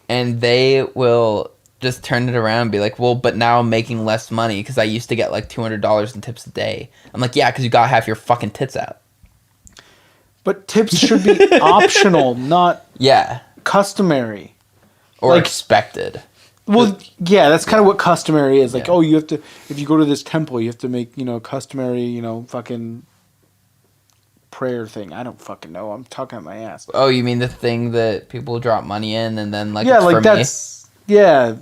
they will just turn it around and be like, well, but now I'm making less money because I used to get like $200 in tips a day. I'm like, yeah, because you got half your fucking tits out. But tips should be optional, not customary. Or like, expected. Well, yeah, that's kind of what customary is. Like, Yeah. oh, you have to, if you go to this temple, you have to make, customary, fucking prayer thing. I don't fucking know. I'm talking out my ass. Oh, you mean the thing that people drop money in and then like Yeah, it's like for that's, yeah.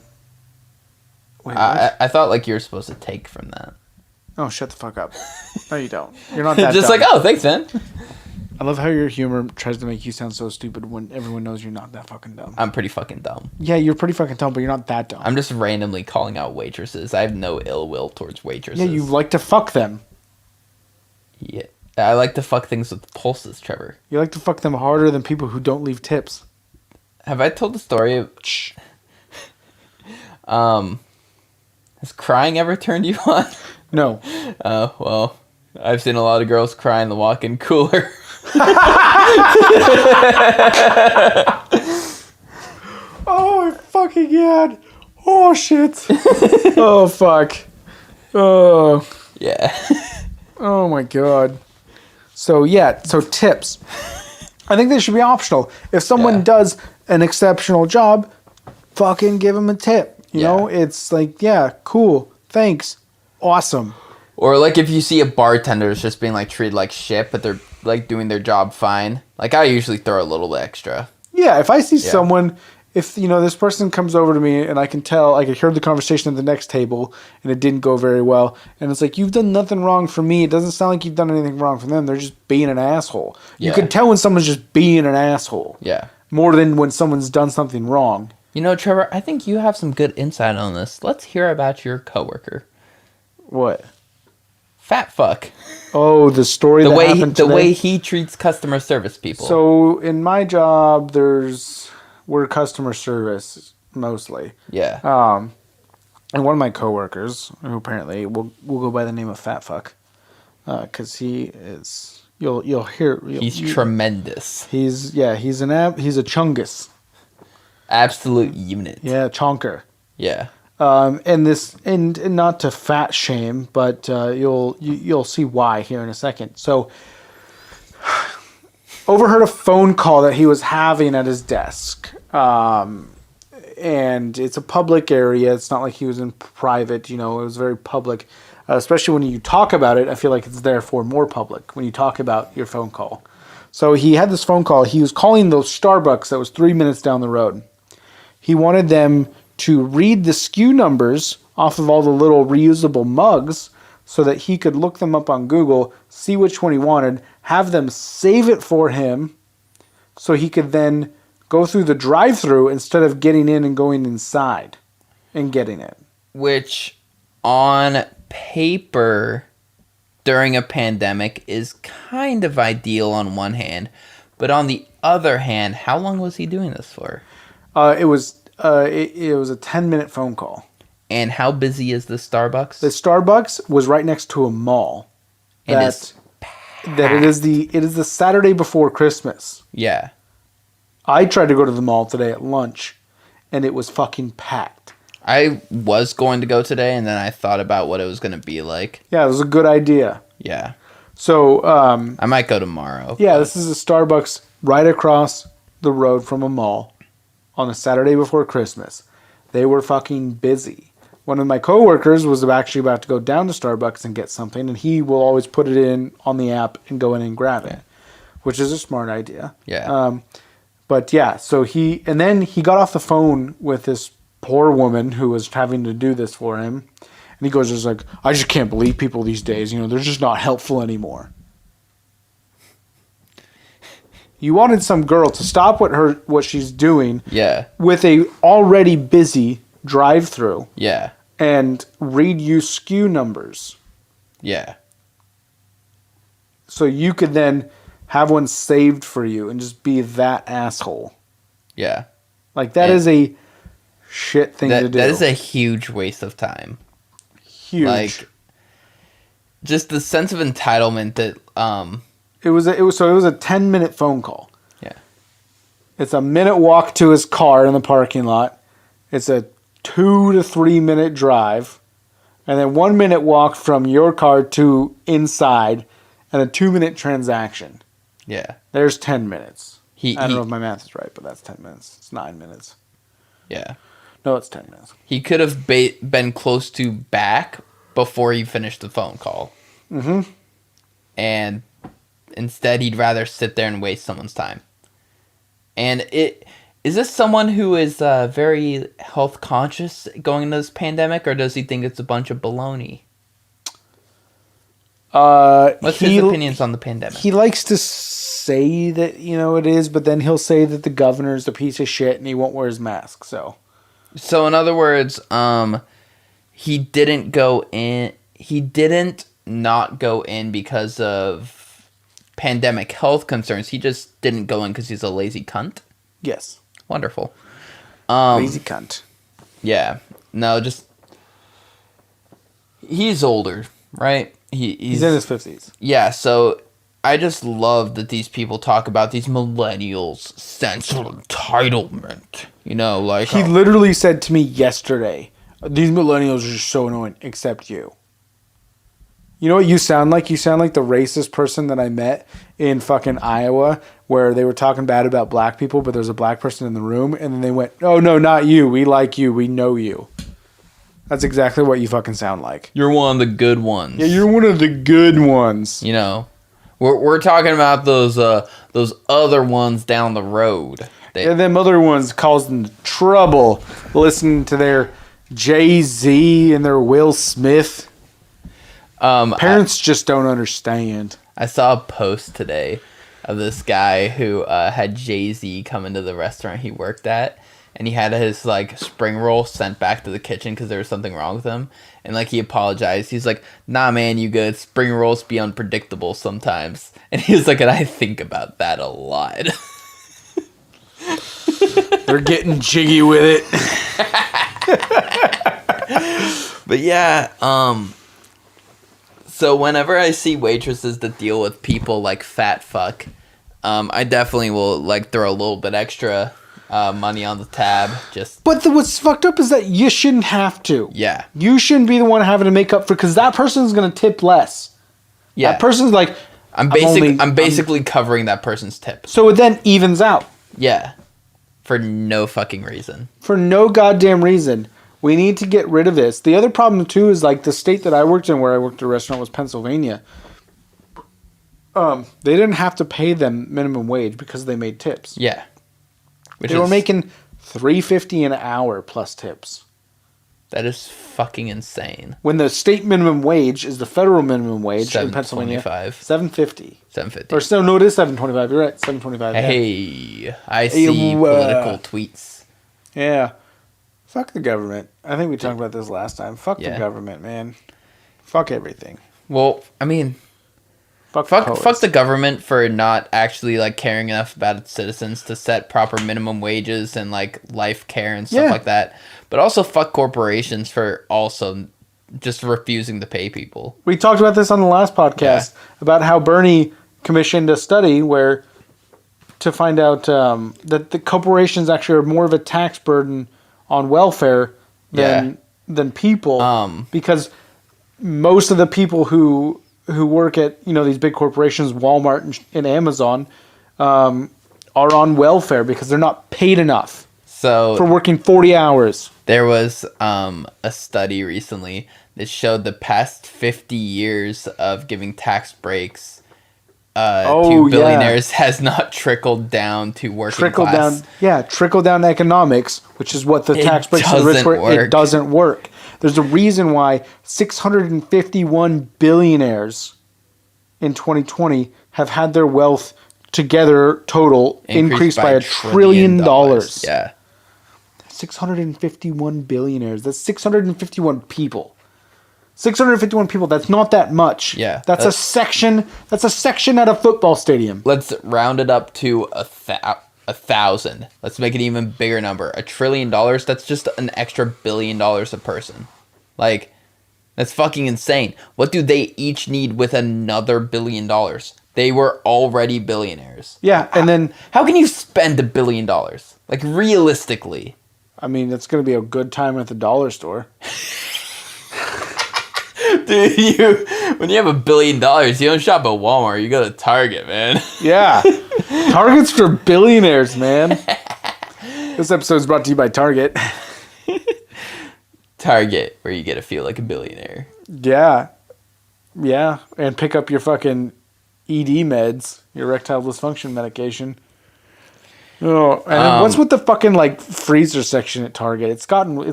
Wait, me? I thought like you were supposed to take from that. Oh, shut the fuck up. No, you don't. You're not that Just dumb. like, oh, thanks, man. I love how your humor tries to make you sound so stupid when everyone knows you're not that fucking dumb. I'm pretty fucking dumb. Yeah, you're pretty fucking dumb, but you're not that dumb. I'm just randomly calling out waitresses. I have no ill will towards waitresses. Yeah, you like to fuck them. Yeah. I like to fuck things with pulses, Trevor. You like to fuck them harder than people who don't leave tips. Have I told the story of... Has crying ever turned you on? No. Well, I've seen a lot of girls cry in the walk-in cooler. Oh my fucking god. Oh shit. Oh fuck. Oh. Yeah. Oh my god. So yeah, so tips. I think they should be optional. If someone does an exceptional job, fucking give them a tip. You know, it's like, yeah, cool. Thanks. Awesome. Or like if you see a bartender that's just being like treated like shit, but they're like doing their job fine. Like I usually throw a little extra. Yeah, if I see someone, if this person comes over to me and I can tell, I can hear the conversation at the next table and it didn't go very well, and it's like, you've done nothing wrong for me. It doesn't sound like you've done anything wrong for them. They're just being an asshole. You can tell when someone's just being an asshole. Yeah. More than when someone's done something wrong. You know, Trevor, I think you have some good insight on this. Let's hear about your coworker. What? Fat fuck. Oh, the story that happened today? The way he treats customer service people. So in my job, we're customer service mostly. Yeah. And one of my coworkers, who apparently will go by the name of Fat Fuck, because he is, you'll hear. He's tremendous. He's a chungus. Absolute unit. Yeah, chonker. Yeah. And not to fat shame, but you'll see why here in a second. So, overheard a phone call that he was having at his desk, and it's a public area. It's not like he was in private. It was very public. Especially when you talk about it, I feel like it's therefore more public when you talk about your phone call. So he had this phone call. He was calling the Starbucks that was 3 minutes down the road. He wanted them to read the SKU numbers off of all the little reusable mugs so that he could look them up on Google, see which one he wanted, have them save it for him so he could then go through the drive-thru instead of getting in and going inside and getting it. Which, on paper, during a pandemic, is kind of ideal on one hand. But on the other hand, how long was he doing this for? It was a 10-minute phone call. And how busy is the Starbucks? The Starbucks was right next to a mall. And it's that it is the Saturday before Christmas. Yeah. I tried to go to the mall today at lunch, and it was fucking packed. I was going to go today, and then I thought about what it was going to be like. Yeah, it was a good idea. Yeah. So, I might go tomorrow. Yeah, this is a Starbucks right across the road from a mall on a Saturday before Christmas. They were fucking busy. One of my coworkers was actually about to go down to Starbucks and get something, and he will always put it in on the app and go in and grab it, which is a smart idea. Yeah. But yeah, so he got off the phone with this poor woman who was having to do this for him. And he goes, just like, I just can't believe people these days. They're just not helpful anymore. You wanted some girl to stop what she's doing. Yeah. With a already busy drive-through. Yeah. And read you SKU numbers. Yeah. So you could then have one saved for you and just be that asshole. Yeah. Like, that is a shit thing to do. That is a huge waste of time. Huge. Like, just the sense of entitlement that It was a 10-minute phone call. Yeah. It's a minute walk to his car in the parking lot. It's a 2 to 3 minute drive, and then 1 minute walk from your car to inside, and a 2-minute transaction. Yeah. There's 10 minutes. I don't know if my math is right, but that's 10 minutes. It's 9 minutes. Yeah. No, it's 10 minutes. He could have been close to back before he finished the phone call. Mm-hmm. And instead, he'd rather sit there and waste someone's time. And is this someone who is very health conscious going into this pandemic, or does he think it's a bunch of baloney? What's his opinions on the pandemic? He likes to say that, it is, but then he'll say that the governor's a piece of shit and he won't wear his mask, So in other words, he didn't go in. He didn't not go in because of pandemic health concerns. He just didn't go in because he's a lazy cunt. Yes. Wonderful. Lazy cunt. Yeah. No, just he's older, right? He's in his 50s. Yeah. So I just love that these people talk about these millennials' sense of entitlement. Like he literally said to me yesterday, "These millennials are just so annoying, except you." You know what you sound like? You sound like the racist person that I met in fucking Iowa, where they were talking bad about black people, but there's a black person in the room, and then they went, "Oh no, not you. We like you. We know you." That's exactly what you fucking sound like. You're one of the good ones. Yeah, you're one of the good ones. We're talking about those other ones down the road. Them other ones causing trouble listening to their Jay-Z and their Will Smith. Parents just don't understand. I saw a post today of this guy who had Jay-Z come into the restaurant he worked at, and he had his spring roll sent back to the kitchen because there was something wrong with him, and he apologized. He's like, "Nah, man, you good. Spring rolls be unpredictable sometimes." And he was like, "And I think about that a lot." They're getting jiggy with it. But yeah, so whenever I see waitresses that deal with people like fat fuck, I definitely will throw a little bit extra money on the tab. But what's fucked up is that you shouldn't have to. Yeah. You shouldn't be the one having to make up for, because that person's gonna tip less. Yeah. That person's like, I'm basically covering that person's tip. So it then evens out. Yeah. For no fucking reason. For no goddamn reason. We need to get rid of this. The other problem, too, is the state that I worked in, where I worked at a restaurant, was Pennsylvania. They didn't have to pay them minimum wage because they made tips. Yeah. They were making $3.50 an hour plus tips. That is fucking insane. When the state minimum wage is the federal minimum wage in Pennsylvania, $7.50. $7.50. Or no, it is $7.25. You're right, $7.25. Hey, yeah. I see political tweets. Yeah. Fuck the government. I think we talked about this last time. Fuck the government, man. Fuck everything. Well, I mean, fuck the government for not actually caring enough about its citizens to set proper minimum wages and life care and stuff like that. But also fuck corporations for also just refusing to pay people. We talked about this on the last podcast about how Bernie commissioned a study to find out that the corporations actually are more of a tax burden on welfare than people, because most of the people who work at these big corporations, Walmart and Amazon, are on welfare because they're not paid enough for working 40 hours. There was a study recently that showed the past 50 years of giving tax breaks to billionaires has not trickled down to working class. Trickle down economics, which is what the tax breaks to the rich were. It doesn't work. There's a reason why 651 billionaires in 2020 have had their wealth together total increased by $1 trillion. Yeah. 651 billionaires. That's 651 people. 651 people. That's not that much. Yeah. That's a section. That's a section at a football stadium. Let's round it up to 1,000. Let's make it an even bigger number. $1 trillion. That's just an extra $1 billion a person. Like, that's fucking insane. What do they each need with another $1 billion? They were already billionaires. Yeah, and then how can you spend $1 billion? Like, realistically. I mean, it's going to be a good time at the dollar store. Dude, when you have $1 billion, you don't shop at Walmart. You go to Target, man. Yeah. Target's for billionaires, man. This episode is brought to you by Target. Target, where you get to feel like a billionaire. Yeah. Yeah. And pick up your fucking ED meds, your erectile dysfunction medication. Oh, and what's with the fucking like freezer section at Target? It's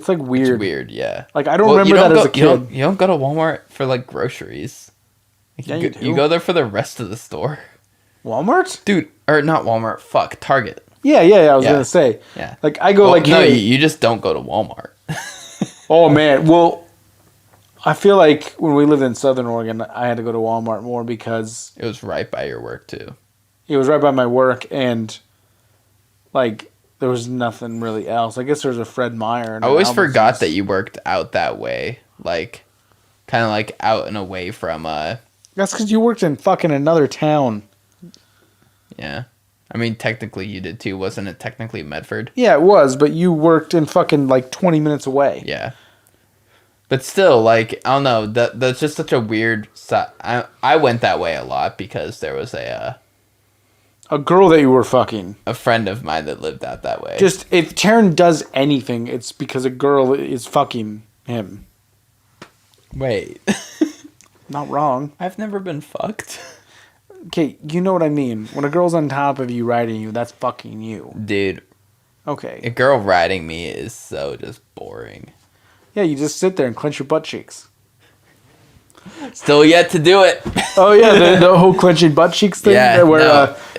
like weird. It's weird, yeah. Like I don't remember that as a kid. You don't go to Walmart for like groceries. Like, you go there for the rest of the store. Walmart? Dude, or not Walmart. Fuck, Target. Yeah. I was gonna say. Yeah. Like I go no, you just don't go to Walmart. Oh man, well, I feel like when we lived in Southern Oregon, I had to go to Walmart more because it was right by your work too. It was right by my work, and like there was nothing really else. I guess there was a Fred Meyer. And I always forgot that you worked out that way, like kind of like out and away from. That's because you worked in fucking another town. Yeah, I mean technically you did too, wasn't it? Technically Medford. Yeah, it was, but you worked in fucking like 20 minutes away. Yeah. But still, like, I don't know, that's just such a weird... I went that way a lot because there was a girl that you were fucking. A friend of mine that lived out that way. Just, if Taryn does anything, it's because a girl is fucking him. Wait. Not wrong. I've never been fucked. Okay, you know what I mean. When a girl's on top of you riding you, that's fucking you. Dude. Okay. A girl riding me is so just boring. Yeah, you just sit there and clench your butt cheeks. Still yet to do it. Oh yeah, the whole clenching butt cheeks thing. Yeah.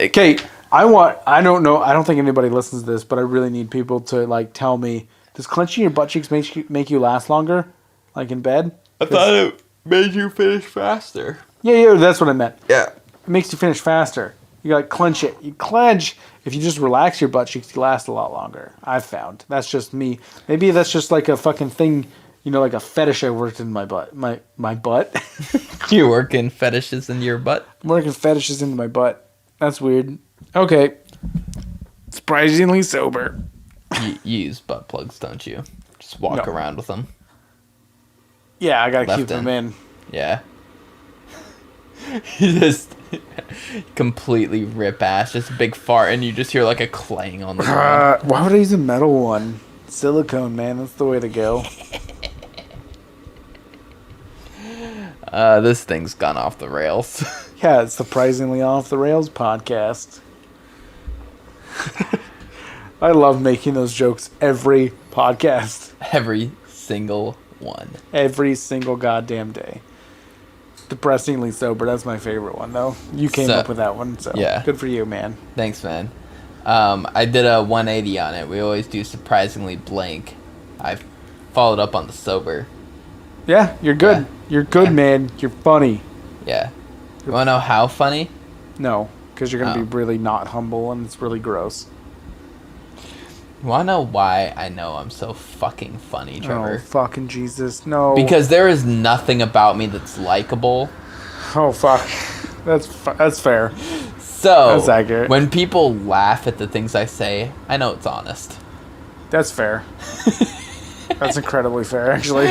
Okay, I don't know. I don't think anybody listens to this, but I really need people to like tell me. Does clenching your butt cheeks make you last longer, like in bed? I thought it made you finish faster. Yeah, that's what I meant. Yeah. It makes you finish faster. You gotta clench it. You clench. If you just relax your butt cheeks, you last a lot longer. I've found. That's just me. Maybe that's just like a fucking thing, like a fetish I worked in my butt. My butt. You working fetishes in your butt? I'm working fetishes into my butt. That's weird. Okay. Surprisingly sober. You use butt plugs, don't you? Just walk around with them. Yeah, I gotta keep them in. Yeah. You just completely rip ass, just a big fart, and you just hear like a clang on the ground. Why would I use a metal one? Silicone, man, that's the way to go. This thing's gone off the rails. Yeah, it's Surprisingly Off the Rails podcast. I love making those jokes every podcast. Every single one. Every single goddamn day. Depressingly sober. That's my favorite one, though. You came up with that one, so yeah. Good for you, man. Thanks, man. I did a 180 on it. We always do surprisingly blank. I followed up on the sober. Yeah, you're good. Yeah. You're good, man. You're funny. Yeah. You want to know how funny? No, because you're going to be really not humble, and it's really gross. You want to know why I know I'm so fucking funny, Trevor? Oh, fucking Jesus, no. Because there is nothing about me that's likable. Oh, fuck. That's fair. So, that's accurate. When people laugh at the things I say, I know it's honest. That's fair. That's incredibly fair, actually.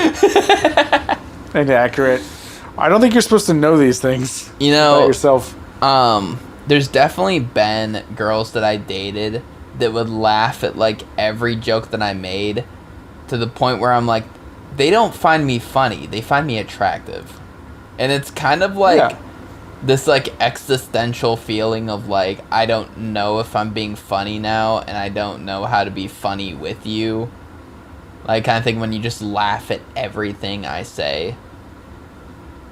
And accurate. I don't think you're supposed to know these things about yourself. There's definitely been girls that I dated that would laugh at like every joke that I made, to the point where I'm like, they don't find me funny, they find me attractive. And it's kind of like this like existential feeling of like, I don't know if I'm being funny now, and I don't know how to be funny with you. Like, kind of thing when you just laugh at everything I say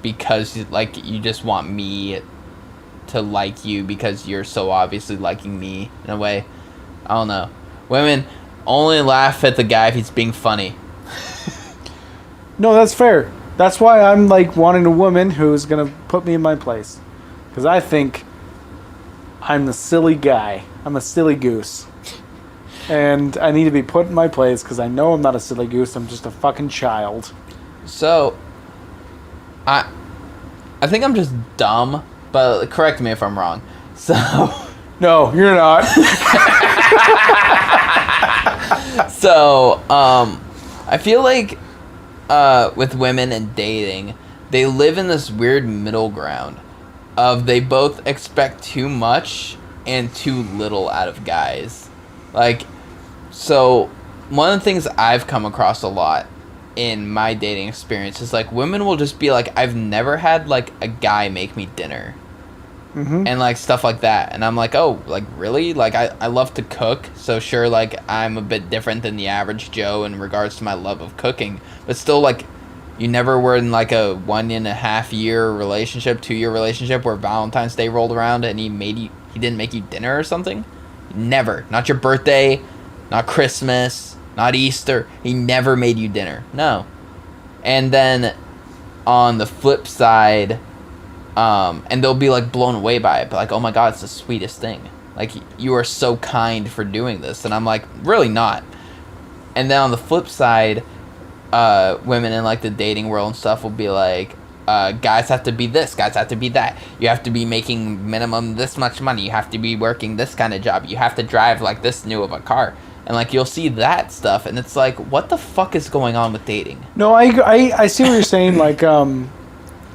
because like you just want me to like you because you're so obviously liking me in a way. I don't know. Women only laugh at the guy if he's being funny. No, that's fair. That's why I'm like wanting a woman who's gonna put me in my place, because I think I'm the silly guy. I'm a silly goose, and I need to be put in my place because I know I'm not a silly goose. I'm just a fucking child. So, I think I'm just dumb, but correct me if I'm wrong. So, no, you're not. So, I feel like with women and dating, they live in this weird middle ground of they both expect too much and too little out of guys. Like, so one of the things I've come across a lot in my dating experience is like women will just be like, I've never had like a guy make me dinner. Mm-hmm. And like stuff like that, and I'm like, oh, like really? Like I love to cook, so sure, like I'm a bit different than the average Joe in regards to my love of cooking, but still, like, you never were in like a 1.5 year relationship, 2 year relationship where Valentine's Day rolled around and he didn't make you dinner or something? Never. Not your birthday, not Christmas, not Easter. He never made you dinner. No. And then on the flip side, and they'll be like blown away by it, but like, oh my god, it's the sweetest thing. Like, you are so kind for doing this. And I'm like, really not. And then on the flip side, women in like the dating world and stuff will be like, guys have to be this, guys have to be that. You have to be making minimum this much money. You have to be working this kind of job. You have to drive like this new of a car. And like, you'll see that stuff, and it's like, what the fuck is going on with dating? No, I see what you're saying. Like,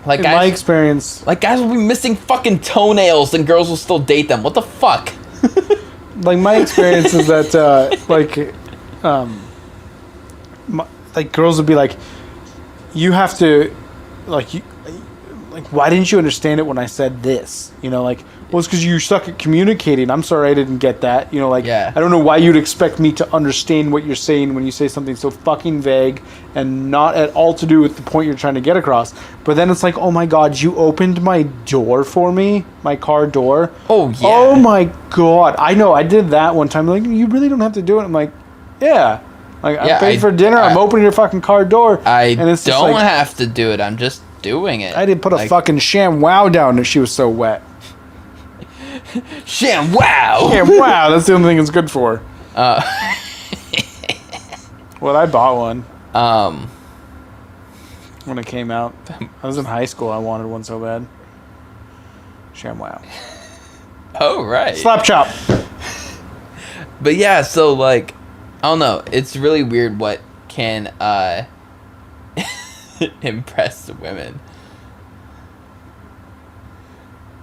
like, in guys, my experience, like, guys will be missing fucking toenails and girls will still date them. What the fuck? like, my experience is that, like, girls would be like, you have to, like, why didn't you understand it when I said this? You know, like, well, it's because you suck at communicating. I'm sorry I didn't get that. You know, like, I don't know why you'd expect me to understand what you're saying when you say something so fucking vague and not at all to do with the point you're trying to get across. But then it's like, oh my god, you opened my door for me? My car door? Oh, yeah. Oh my god. I know, I did that one time. Like, you really don't have to do it. I'm like, yeah. Like, I paid for dinner. I'm opening your fucking car door. I don't have to do it. I'm just doing it. I didn't put a fucking sham wow down if she was so wet. Sham wow! Sham wow, that's the only thing it's good for. Well, I bought one. When it came out. I was in high school. I wanted one so bad. Sham wow. Oh, right. Slap chop. But yeah, so like, I don't know. It's really weird what can impress women.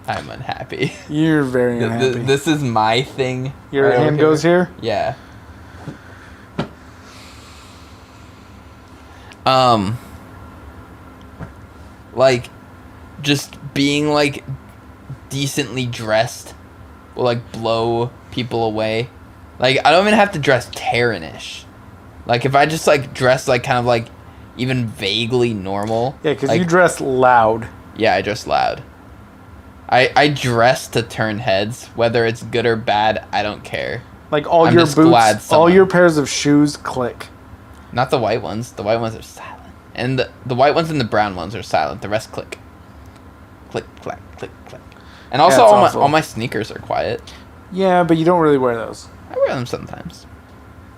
I'm unhappy. You're very unhappy. This is my thing. Your hand goes here? Yeah. Like, just being like decently dressed will like blow people away. Like, I don't even have to dress Terran-ish. Like, if I just like dress like kind of like even vaguely normal. Yeah, because like, you dress loud. Yeah, I dress loud. I dress to turn heads, whether it's good or bad. I don't care. Like, all your boots, all your pairs of shoes click. Not the white ones. The white ones are silent, and the white ones and the brown ones are silent. The rest click, click, clack, click, clack. And also, all my sneakers are quiet. Yeah, but you don't really wear those. I wear them sometimes.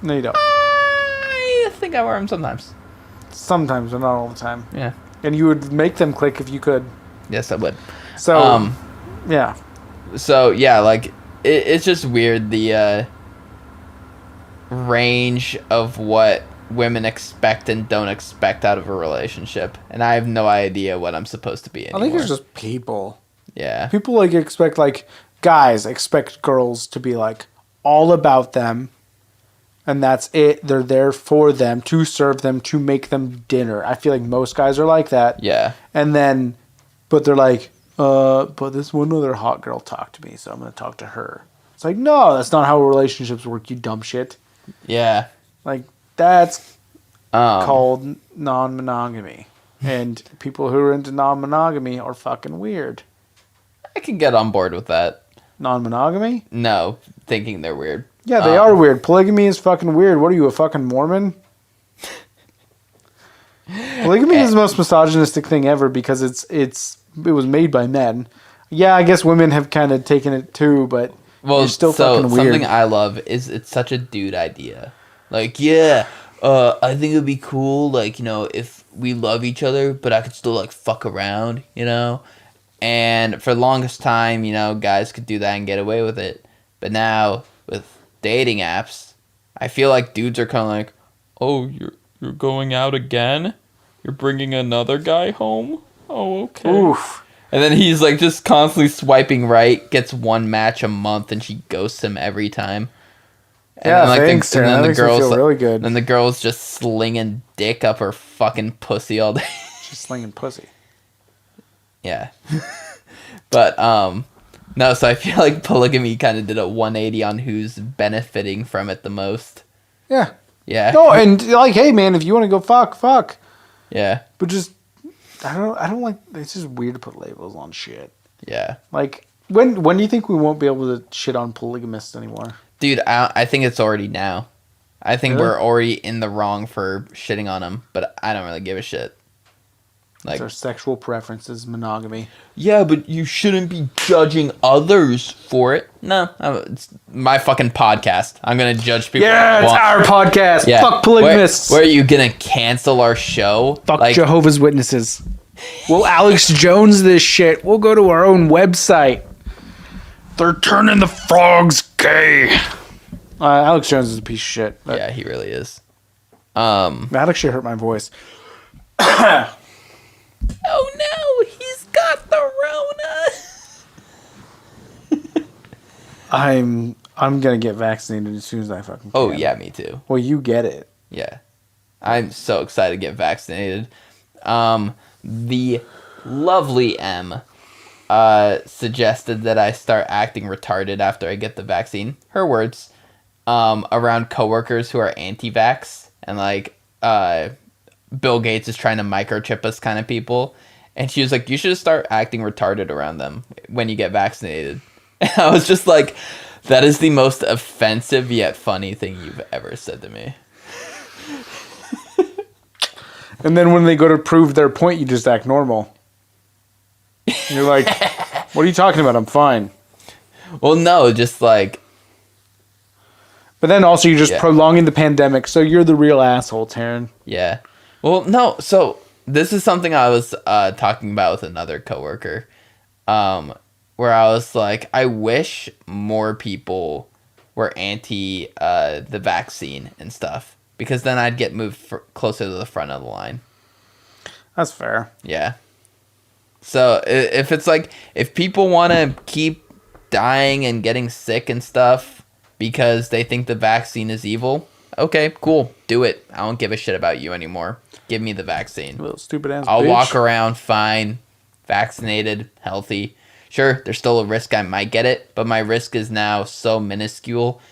No, you don't. I think I wear them sometimes. Sometimes, but not all the time. Yeah. And you would make them click if you could. Yes, I would. So, yeah. So, yeah, like, it's just weird, the range of what women expect and don't expect out of a relationship, and I have no idea what I'm supposed to be anymore. I think it's just people. Yeah. People like expect like guys expect girls to be like all about them, and that's it. They're there for them, to serve them, to make them dinner. I feel like most guys are like that. Yeah. And then, but they're like, but this one other hot girl talked to me, so I'm gonna talk to her. It's like, no, that's not how relationships work. You dumb shit. Yeah. Like that's called non-monogamy, and people who are into non-monogamy are fucking weird. I can get on board with that. Non-monogamy? No, thinking they're weird. Yeah, they are weird. Polygamy is fucking weird. What are you, a fucking Mormon? Polygamy is the most misogynistic thing ever because it was made by men. Yeah, I guess women have kind of taken it too, but it's still fucking weird. Something I love is it's such a dude idea. Like, yeah, I think it'd be cool, like, you know, if we love each other, but I could still, like, fuck around, you know? And for the longest time, you know, guys could do that and get away with it. But now, with dating apps, I feel like dudes are kind of like, oh, you're going out again? You're bringing another guy home? Oh, okay. Oof. And then he's, like, just constantly swiping right, gets one match a month, and she ghosts him every time. And yeah, then, like, thanks, and then that makes me feel really good. Then the girl's just slinging dick up her fucking pussy all day. She's slinging pussy. Yeah. But, no, so I feel like polygamy kind of did a 180 on who's benefiting from it the most. Yeah. Yeah. No, and, like, hey, man, if you want to go fuck. Yeah. But just, I don't like, it's just weird to put labels on shit. Yeah. Like, when do you think we won't be able to shit on polygamists anymore? Dude, I think it's already now. I think Really? we're already in the wrong for shitting on them, but I don't really give a shit. Like, It's our sexual preferences, monogamy. yeah, but you shouldn't be judging others for it. No, it's my fucking podcast. I'm gonna judge people. Yeah, it's our podcast. Yeah. Fuck polygamists. Where are you gonna cancel our show? Fuck Like, Jehovah's Witnesses. We'll Alex Jones this shit. We'll go to our own website. They're turning the frogs gay. Alex Jones is a piece of shit. yeah, he really is. That actually hurt my voice. Oh no, he's got the Rona. I'm gonna get vaccinated as soon as I fucking can. Oh yeah, me too. Well, you get it. Yeah, I'm so excited to get vaccinated. The lovely M suggested that I start acting retarded after I get the vaccine. Her words. Around coworkers who are anti-vax and like Bill Gates is trying to microchip us kind of people. And she was like, you should start acting retarded around them when you get vaccinated. And I was just like, that is the most offensive yet funny thing you've ever said to me. And then when they go to prove their point, you just act normal. And you're like, what are you talking about? I'm fine. Well, no, just like... But then also you're just prolonging the pandemic, so you're the real asshole, Taryn. Yeah. Well, no, so this is something I was talking about with another coworker, where I was like, I wish more people were anti the vaccine and stuff, because then I'd get moved closer to the front of the line. That's fair. Yeah. So if it's like, if people want to keep dying and getting sick and stuff because they think the vaccine is evil, okay, cool, do it. I don't give a shit about you anymore. Give me the vaccine. Little stupid ass I'll bitch. walk around fine, vaccinated, healthy. Sure, there's still a risk I might get it, but my risk is now so minuscule.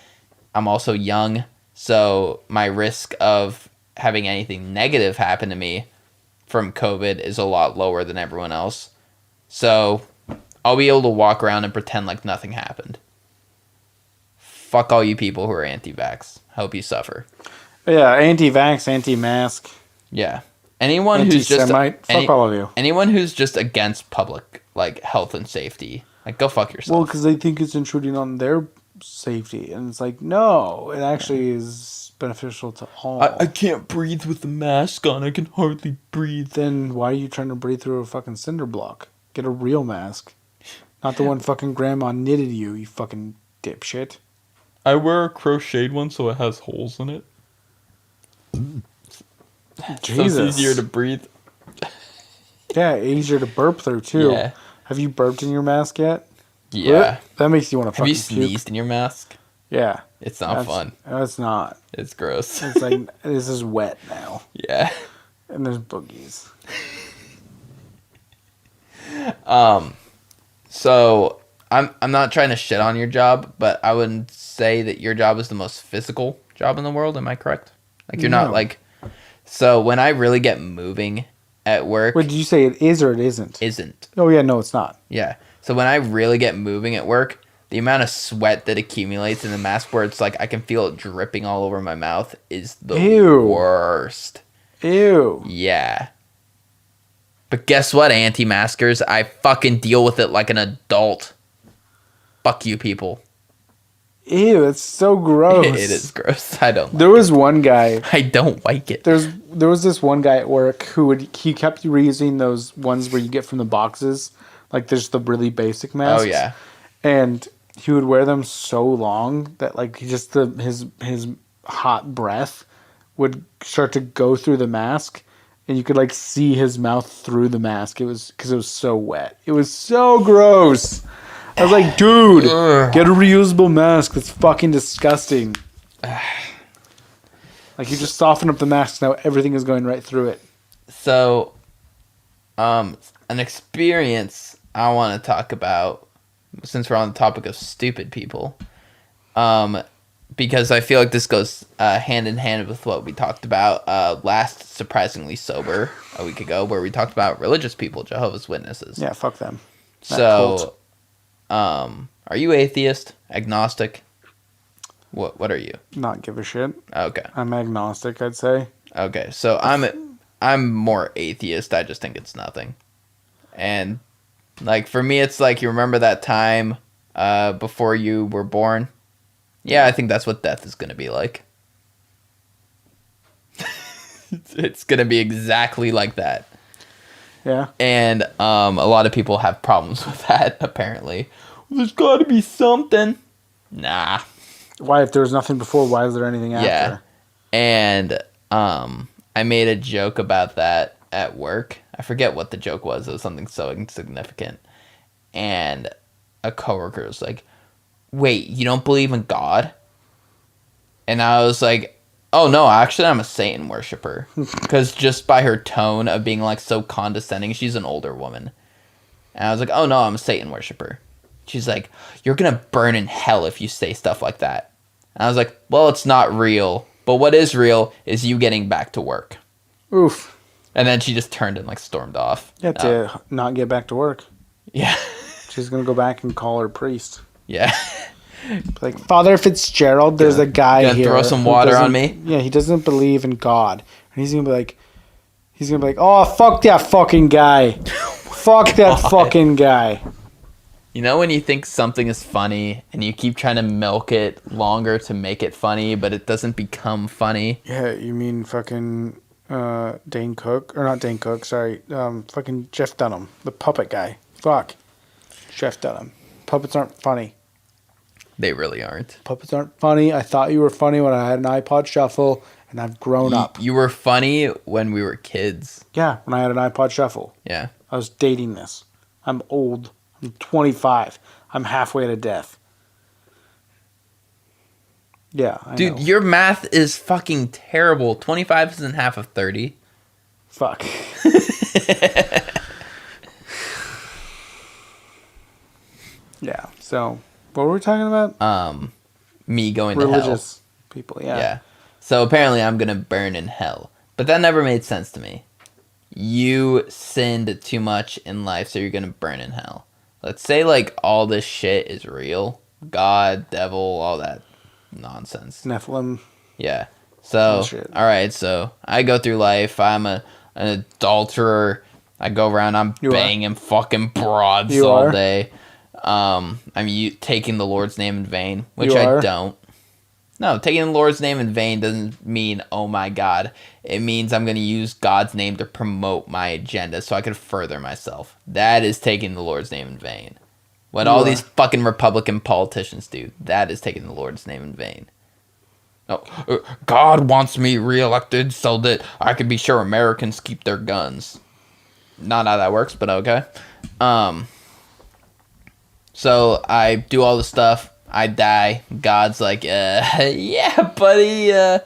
I'm also young, so my risk of having anything negative happen to me from COVID is a lot lower than everyone else. So I'll be able to walk around and pretend like nothing happened. Fuck all you people who are anti-vax. Hope you suffer. Yeah, anti-vax, anti-mask. Yeah. Anyone who's just fuck all of you. Anyone who's just against public like health and safety, like go fuck yourself. Well, because they think it's intruding on their safety, and it's like, no, it actually is beneficial to all. I can't breathe with the mask on. I can hardly breathe. Then why are you trying to breathe through a fucking cinder block? Get a real mask, not the one fucking grandma knitted you. You fucking dipshit. I wear a crocheted one so it has holes in it. Jesus. So it's easier to breathe. Yeah, easier to burp through too. Yeah. Have you burped in your mask yet? Yeah. That makes you want to Have fucking you sneezed in your mask? Yeah. It's not fun. It's not. It's gross. It's like, this is wet now. Yeah. And there's boogies. So I'm not trying to shit on your job, but I wouldn't say that your job is the most physical job in the world. Am I correct? Like you're not like. So when I really get moving at work, Wait, did you say it is or it isn't? Isn't. Oh yeah, no, it's not. Yeah. So when I really get moving at work, the amount of sweat that accumulates in the mask, where it's like I can feel it dripping all over my mouth, is the worst. Ew. Yeah. But guess what, anti-maskers? I fucking deal with it like an adult. Fuck you, people. Ew, that's so gross. It is gross. I don't. There was one guy. I don't like it. There was this one guy at work he kept reusing those ones where you get from the boxes, like there's the really basic masks. Oh yeah. And he would wear them so long that like his hot breath would start to go through the mask, and you could like see his mouth through the mask. It was because it was so wet. It was so gross. I was like, dude, get a reusable mask. That's fucking disgusting. Like, you just soften up the mask, now everything is going right through it. So, an experience I want to talk about, since we're on the topic of stupid people, because I feel like this goes hand in hand with what we talked about last Surprisingly Sober a week ago, where we talked about religious people, Jehovah's Witnesses. Yeah, fuck them. So, are you atheist, agnostic? What are you? Not give a shit. Okay. I'm agnostic, I'd say. Okay, so I'm more atheist. I just think it's nothing. And like for me it's like, you remember that time before you were born? Yeah, I think that's what death is going to be like. It's going to be exactly like that. Yeah. And a lot of people have problems with that, apparently. Well, there's got to be something. Nah. Why, if there was nothing before, why is there anything after? Yeah. And I made a joke about that at work. I forget what the joke was. It was something so insignificant. And a coworker was like, wait, you don't believe in God? And I was like, oh, no, actually, I'm a Satan worshiper. Because just by her tone of being, like, so condescending, she's an older woman. And I was like, oh, no, I'm a Satan worshiper. She's like, you're going to burn in hell if you say stuff like that. And I was like, well, it's not real. But what is real is you getting back to work. Oof. And then she just turned and, like, stormed off. Yeah, to not get back to work. Yeah. She's going to go back and call her priest. Yeah. Like, Father Fitzgerald, there's a guy here. Throw some water on me? Yeah, he doesn't believe in God. And he's going to be like, oh, fuck that fucking guy. Fuck that fucking guy. You know when you think something is funny and you keep trying to milk it longer to make it funny, but it doesn't become funny? Yeah, you mean fucking Dane Cook? Or not Dane Cook, sorry. Fucking Jeff Dunham, the puppet guy. Fuck. Jeff Dunham. Puppets aren't funny. They really aren't. Puppets aren't funny. I thought you were funny when I had an iPod Shuffle, and I've grown up. You were funny when we were kids. Yeah, when I had an iPod Shuffle. Yeah. I was dating this. I'm old. I'm 25. I'm halfway to death. Yeah, I Dude, know. your math is fucking terrible. 25 isn't half of 30. Fuck. Yeah, so what were we talking about? Me going to hell. Religious people, yeah. Yeah. So apparently I'm going to burn in hell. But that never made sense to me. You sinned too much in life, so you're going to burn in hell. Let's say, like, all this shit is real. God, devil, all that nonsense. Nephilim. Yeah. So, alright, so I go through life. I'm an adulterer. I go around, I'm banging fucking broads all day. I'm taking the Lord's name in vain, which I don't. No, taking the Lord's name in vain doesn't mean, oh my God. It means I'm going to use God's name to promote my agenda so I can further myself. That is taking the Lord's name in vain. What all these fucking Republican politicians do, that is taking the Lord's name in vain. No, God wants me reelected so that I can be sure Americans keep their guns. Not how that works, but okay. So I do all the stuff. I die. God's like, yeah, buddy,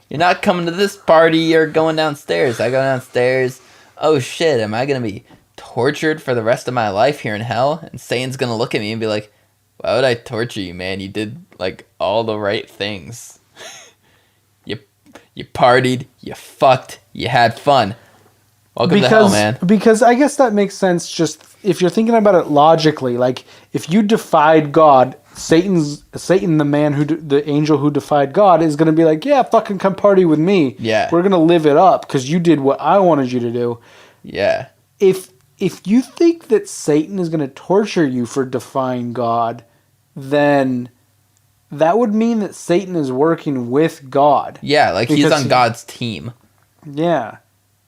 you're not coming to this party. You're going downstairs. I go downstairs. Oh shit, am I gonna be tortured for the rest of my life here in hell? And Satan's gonna look at me and be like, why would I torture you, man? You did like all the right things. You partied, you fucked, you had fun. Welcome to hell, man. Because I guess that makes sense. Just if you're thinking about it logically, like if you defied God, Satan, the angel who defied God, is going to be like, yeah, fucking come party with me. Yeah, we're going to live it up because you did what I wanted you to do. Yeah. If you think that Satan is going to torture you for defying God, then that would mean that Satan is working with God. Yeah, like he's on God's team. Yeah.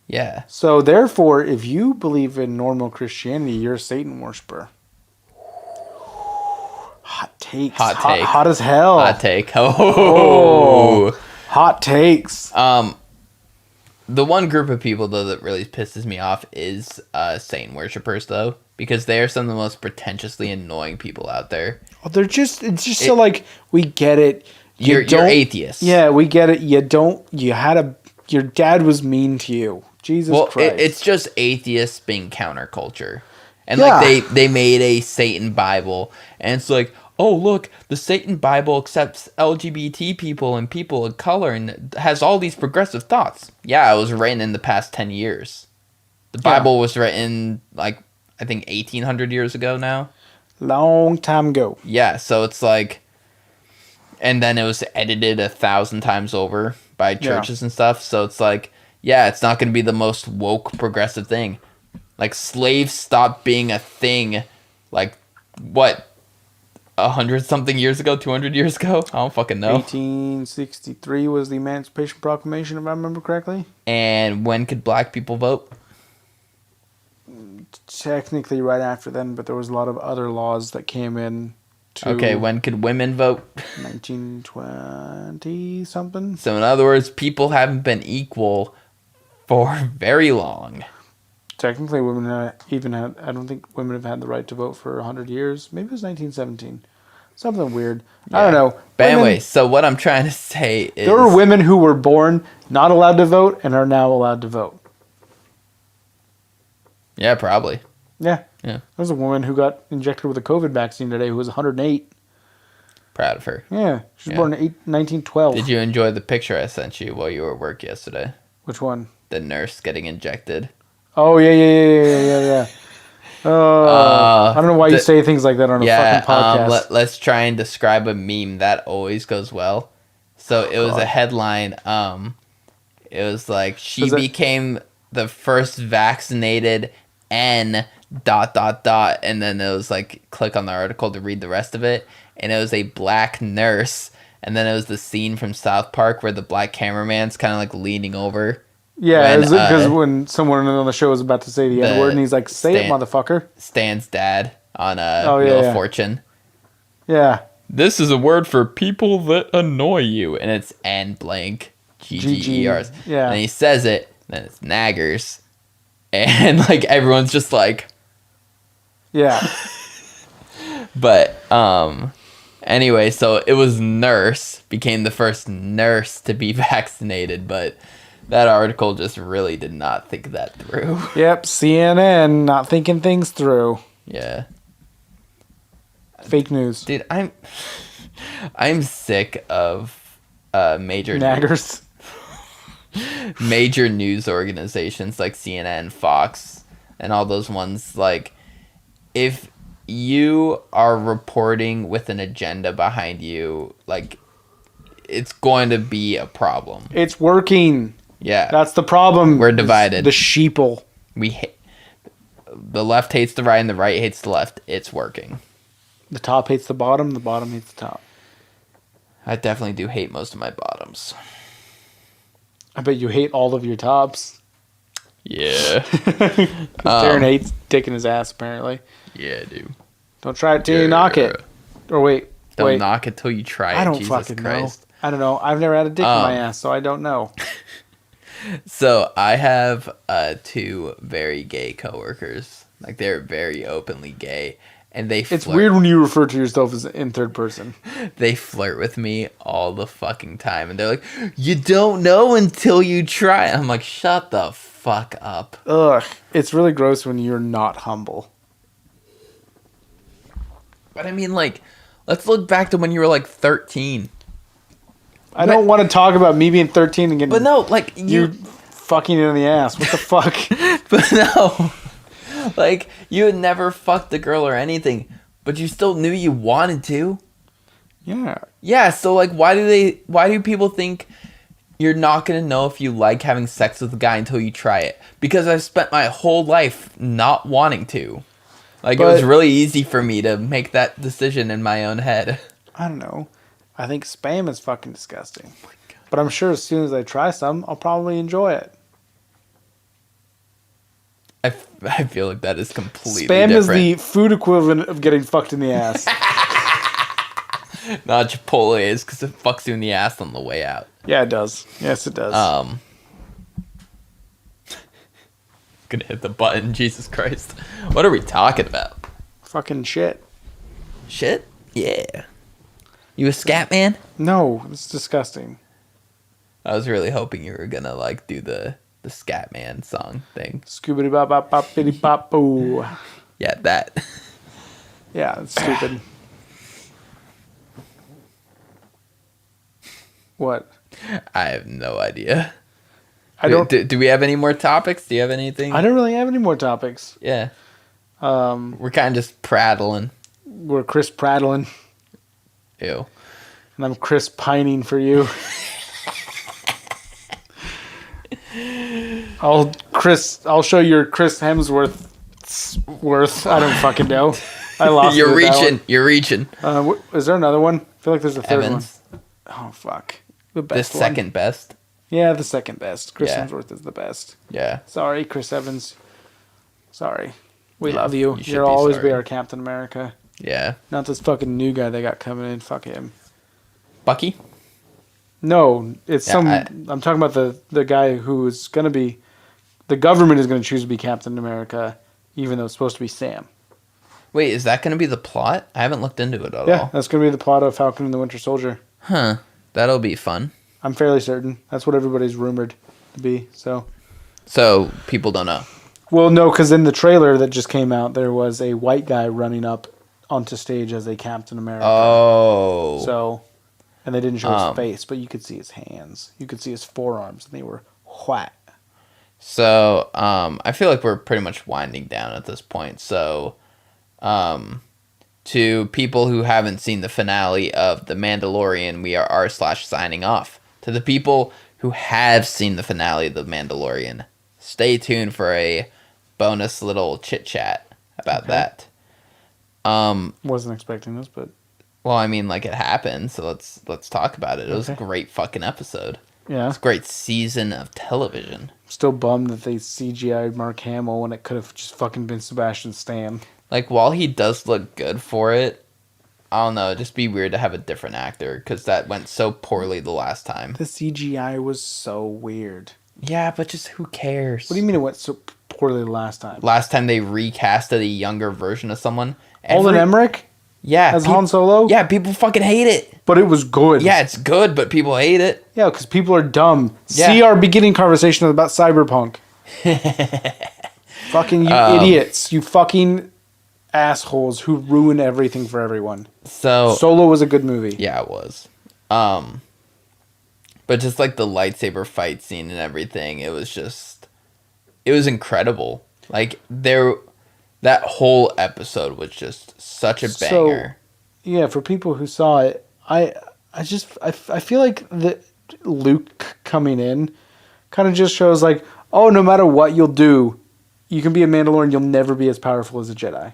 Yeah. So therefore, if you believe in normal Christianity, you're a Satan worshiper. Hot takes. Hot as hell. Hot take. Oh. Hot takes. The one group of people though that really pisses me off is Satan worshippers though, because they are some of the most pretentiously annoying people out there. Well, so like we get it. You're atheist. Yeah, we get it. Your dad was mean to you. Jesus Christ. It's just atheists being counterculture. And like they made a Satan Bible, and it's like, oh look, the Satan Bible accepts LGBT people and people of color and has all these progressive thoughts. Yeah, it was written in the past 10 years. The Bible was written like I think 1800 years ago now. Long time ago. Yeah, so it's like, and then it was edited 1,000 times over by churches and stuff. So it's like, yeah, it's not going to be the most woke progressive thing. Like slaves stopped being a thing, like what, 100-something years ago, 200 years ago? I don't fucking know. 1863 was the Emancipation Proclamation, if I remember correctly. And when could black people vote? Technically right after then, but there was a lot of other laws that came in. Okay, when could women vote? 1920 something. So in other words, people haven't been equal for very long. Technically, women I don't think women have had the right to vote for 100 years. Maybe it was 1917. Something weird. Yeah. I don't know. But anyway, so what I'm trying to say is... There were women who were born not allowed to vote and are now allowed to vote. Yeah, probably. Yeah. Yeah. There was a woman who got injected with a COVID vaccine today who was 108. Proud of her. Yeah. She was born in 1912. Did you enjoy the picture I sent you while you were at work yesterday? Which one? The nurse getting injected. Oh, yeah. I don't know why you say things like that on a fucking podcast. Let's try and describe a meme. That always goes well. So it was a headline. It was like, she became the first vaccinated and ... And then it was like, click on the article to read the rest of it. And it was a black nurse. And then it was the scene from South Park where the black cameraman's kind of like leaning over. Yeah, because when someone on the show was about to say the N-word, and he's like, say it, motherfucker. Stan's dad on Wheel of Fortune. Yeah. This is a word for people that annoy you. And it's N blank GGERs. Yeah. And he says it, then it's naggers. And like everyone's just like... Yeah. But, anyway, so it was nurse, became the first nurse to be vaccinated, but... That article just really did not think that through. Yep, CNN not thinking things through. Yeah. Fake news. Dude, I'm sick of major naggers. Major news organizations like CNN, Fox, and all those ones. Like, if you are reporting with an agenda behind you, like, it's going to be a problem. It's working. Yeah. That's the problem. We're divided. The sheeple. The left hates the right and the right hates the left. It's working. The top hates the bottom hates the top. I definitely do hate most of my bottoms. I bet you hate all of your tops. Yeah. Darren hates dick in his ass, apparently. Yeah, dude. Don't try it till you knock it. Or wait. Don't knock it till you try it. I don't Jesus fucking Christ. know. I don't know. I've never had a dick in my ass, so I don't know. So I have two very gay coworkers. Like they're very openly gay, and It's weird when you refer to yourself as in third person. They flirt with me all the fucking time, and they're like, "You don't know until you try." I'm like, "Shut the fuck up." Ugh, it's really gross when you're not humble. But I mean, like, let's look back to when you were like 13. I don't want to talk about me being 13 and getting. But no, like you fucking in the ass. What the fuck? But no, like you had never fucked a girl or anything, but you still knew you wanted to. Yeah. Yeah. So like, why do people think you're not gonna know if you like having sex with a guy until you try it? Because I've spent my whole life not wanting to. Like, it was really easy for me to make that decision in my own head. I don't know. I think spam is fucking disgusting. Oh, but I'm sure as soon as I try some, I'll probably enjoy it. I feel like that is completely spam different. Is the food equivalent of getting fucked in the ass. Not Chipotle is, because it fucks you in the ass on the way out. Yeah, it does. Yes, it does. Gonna hit the button. Jesus Christ. What are we talking about? Fucking shit. Shit? Yeah. You a scat man? No, it's disgusting. I was really hoping you were gonna like do the scat man song thing. Scoobity bop bop bop bitty bop boo. Yeah, that. Yeah, it's stupid. What? I have no idea. I don't. Do we have any more topics? Do you have anything? I don't really have any more topics. Yeah. We're kind of just prattling. We're Chris prattling. Ew. And I'm Chris pining for you. I'll show your Chris Hemsworth worth. I don't fucking know. I lost. You're reaching. You're reaching. Is there another one? I feel like there's a third Evans. one. Oh fuck. The best The second best. Yeah, the second best. Chris Hemsworth is the best. Yeah. Sorry, Chris Evans. Sorry. We love you. You'll always be our Captain America. Yeah. Not this fucking new guy they got coming in. Fuck him. Bucky? No, it's I'm talking about the guy who's gonna be. The government is gonna choose to be Captain America, even though it's supposed to be Sam. Wait, is that gonna be the plot? I haven't looked into it at all. Yeah, that's gonna be the plot of Falcon and the Winter Soldier. Huh. That'll be fun. I'm fairly certain. That's what everybody's rumored to be. So people don't know. Well, no, because in the trailer that just came out, there was a white guy running up onto stage as a Captain America. Oh. So, and they didn't show his face, but you could see his hands. You could see his forearms, and they were white. So, I feel like we're pretty much winding down at this point. So, to people who haven't seen the finale of The Mandalorian, we are r/signing off. To the people who have seen the finale of The Mandalorian, stay tuned for a bonus little chit-chat about that. Wasn't expecting this, but... Well, I mean, like, it happened, so let's talk about it. It was a great fucking episode. Yeah. It's a great season of television. Still bummed that they CGI'd Mark Hamill when it could have just fucking been Sebastian Stan. Like, while he does look good for it, I don't know, it'd just be weird to have a different actor, because that went so poorly the last time. The CGI was so weird. Yeah, but just who cares? What do you mean it went so poorly the last time? Last time they recasted a younger version of someone. Alden Emmerich? Yeah. As Han Solo? Yeah, people fucking hate it. But it was good. Yeah, it's good, but people hate it. Yeah, because people are dumb. Yeah. See our beginning conversation about Cyberpunk. Fucking you idiots. You fucking assholes who ruin everything for everyone. So Solo was a good movie. Yeah, it was. But just like the lightsaber fight scene and everything, it was incredidible. Like that whole episode was just such a banger. So, yeah, for people who saw it, I feel like the Luke coming in kind of just shows like, oh, no matter what you'll do, you can be a Mandalorian, you'll never be as powerful as a Jedi.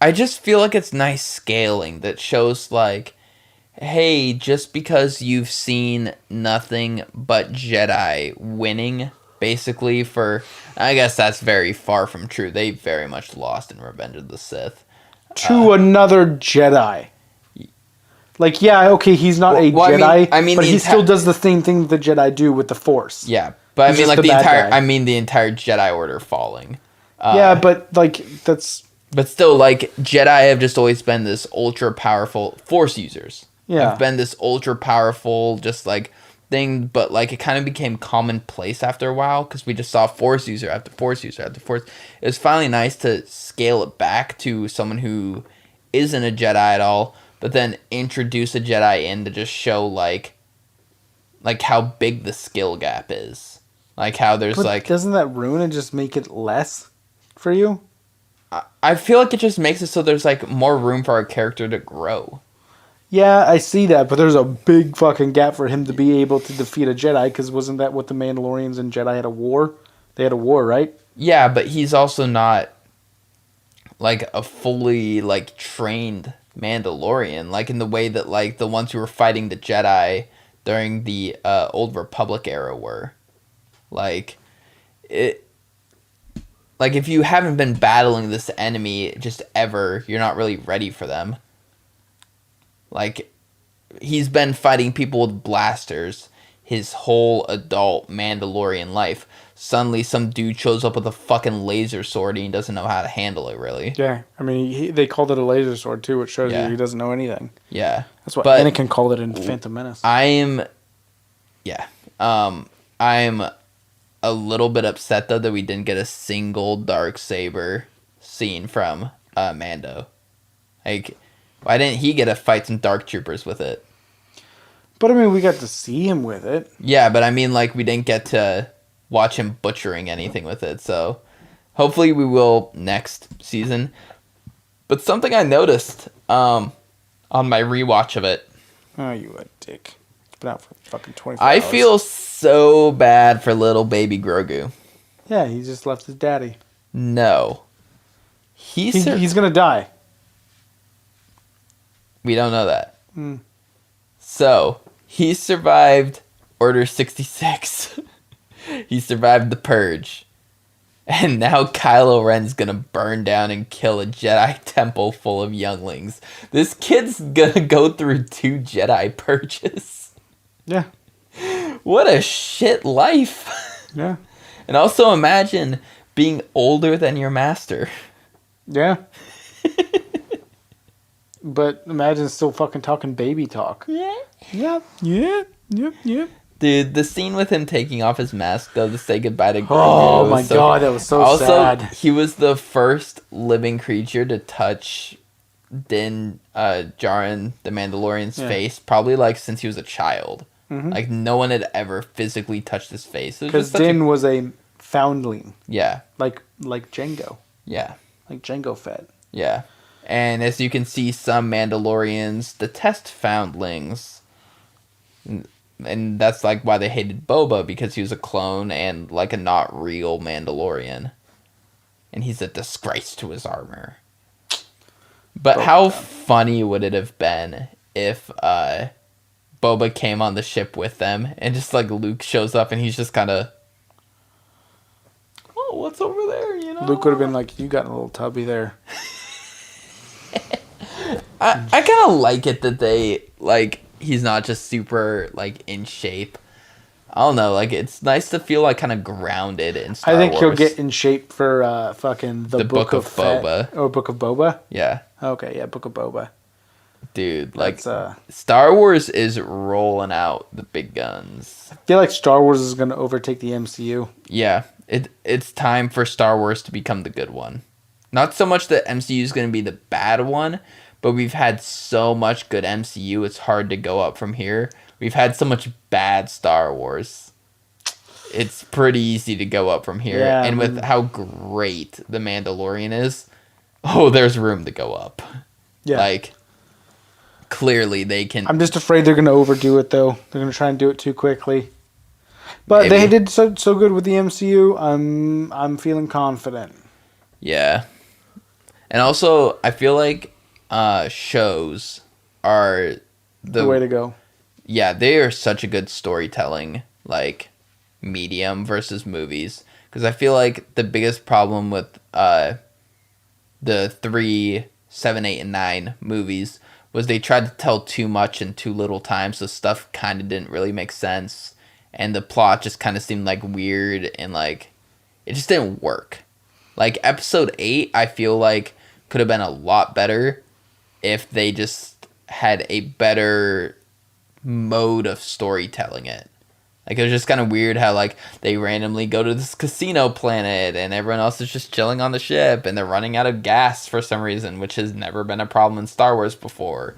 I just feel like it's nice scaling that shows like, hey, just because you've seen nothing but Jedi winning, basically I guess that's very far from true. They very much lost in Revenge of the Sith. To another Jedi. Like, yeah, okay, he's not a Well, Jedi, I mean but the he still does the same thing the Jedi do with the Force. Yeah, but He's I mean just like the the bad entire. guy. I mean the entire Jedi Order falling. Yeah, but like that's But still, like, Jedi have just always been this ultra powerful Force users. Yeah. Have been this ultra powerful, just like thing. But like, it kind of became commonplace after a while because we just saw Force user after Force user after Force. It was finally nice to scale it back to someone who isn't a Jedi at all, but then introduce a Jedi in to just show like how big the skill gap is. Like how there's but like doesn't that ruin and just make it less for you? I feel like it just makes it so there's like more room for our character to grow. Yeah, I see that, but there's a big fucking gap for him to be able to defeat a Jedi, because wasn't that what the Mandalorians and Jedi had a war? They had a war, right? Yeah, but he's also not like a fully like trained Mandalorian, like in the way that like the ones who were fighting the Jedi during the Old Republic era were. Like it like if you haven't been battling this enemy just ever, you're not really ready for them. Like he's been fighting people with blasters his whole adult Mandalorian life. Suddenly some dude shows up with a fucking laser sword and he doesn't know how to handle it, really. Yeah, I mean, they called it a laser sword too, which shows you he doesn't know anything. Yeah. That's what But Anakin called it in Phantom Menace. I'm a little bit upset though that we didn't get a single Darksaber scene from Mando. Like, why didn't he get to fight some Dark Troopers with it? But I mean, we got to see him with it. Yeah, but I mean, like, we didn't get to watch him butchering anything with it, so hopefully we will next season. But something I noticed on my rewatch of it. Oh, you a dick. It's been out for fucking 24 I hours. feel so bad for little baby Grogu. Yeah, he just left his daddy. No. He's gonna die. We don't know that. So, he survived Order 66. He survived the Purge. And now Kylo Ren's gonna burn down and kill a Jedi temple full of younglings. This kid's gonna go through 2 Jedi purges. Yeah. What a shit life. Yeah. And also imagine being older than your master. Yeah. But imagine still fucking talking baby talk. Yeah. Yep. Yeah. Yep. Yep. Dude, the scene with him taking off his mask though to say goodbye to Grogu. Oh my god, that was so sad. He was the first living creature to touch Din Djarin, the Mandalorian's face, probably like since he was a child. Mm-hmm. Like no one had ever physically touched his face. Because Din was a foundling. Yeah. Like Jango. Yeah. Like Jango Fett. Yeah. And as you can see, some Mandalorians detest foundlings. And that's like why they hated Boba, because he was a clone and like a not real Mandalorian. And he's a disgrace to his armor. But Boba. How funny would it have been if Boba came on the ship with them and just like Luke shows up and he's just kind of, oh, what's over there, you know? Luke would have been like, you got a little tubby there. I kind of like it that they, like, he's not just super, like, in shape. I don't know, like, it's nice to feel, like, kind of grounded in Star Wars. I think he'll get in shape for fucking the Book of Boba. Or Book of Boba? Yeah. Okay, yeah, Book of Boba. Dude, like, That's, Star Wars is rolling out the big guns. I feel like Star Wars is going to overtake the MCU. Yeah, it's time for Star Wars to become the good one. Not so much that MCU is going to be the bad one, but we've had so much good MCU, it's hard to go up from here. We've had so much bad Star Wars. It's pretty easy to go up from here. Yeah, and with how great The Mandalorian is, oh, there's room to go up. Yeah. Like, clearly they can... I'm just afraid they're going to overdo it, though. They're going to try and do it too quickly. But Maybe. they did so good with the MCU. I'm feeling confident. Yeah. And also, I feel like shows are The way to go. Yeah, they are such a good storytelling, like, medium versus movies. Because I feel like the biggest problem with the 3 7, 8, and 9 movies was they tried to tell too much in too little time, so stuff kind of didn't really make sense, and the plot just kind of seemed like weird and like it just didn't work. Like episode 8, I feel like could have been a lot better if they just had a better mode of storytelling it. Like it was just kind of weird how like they randomly go to this casino planet and everyone else is just chilling on the ship and they're running out of gas for some reason, which has never been a problem in Star Wars before.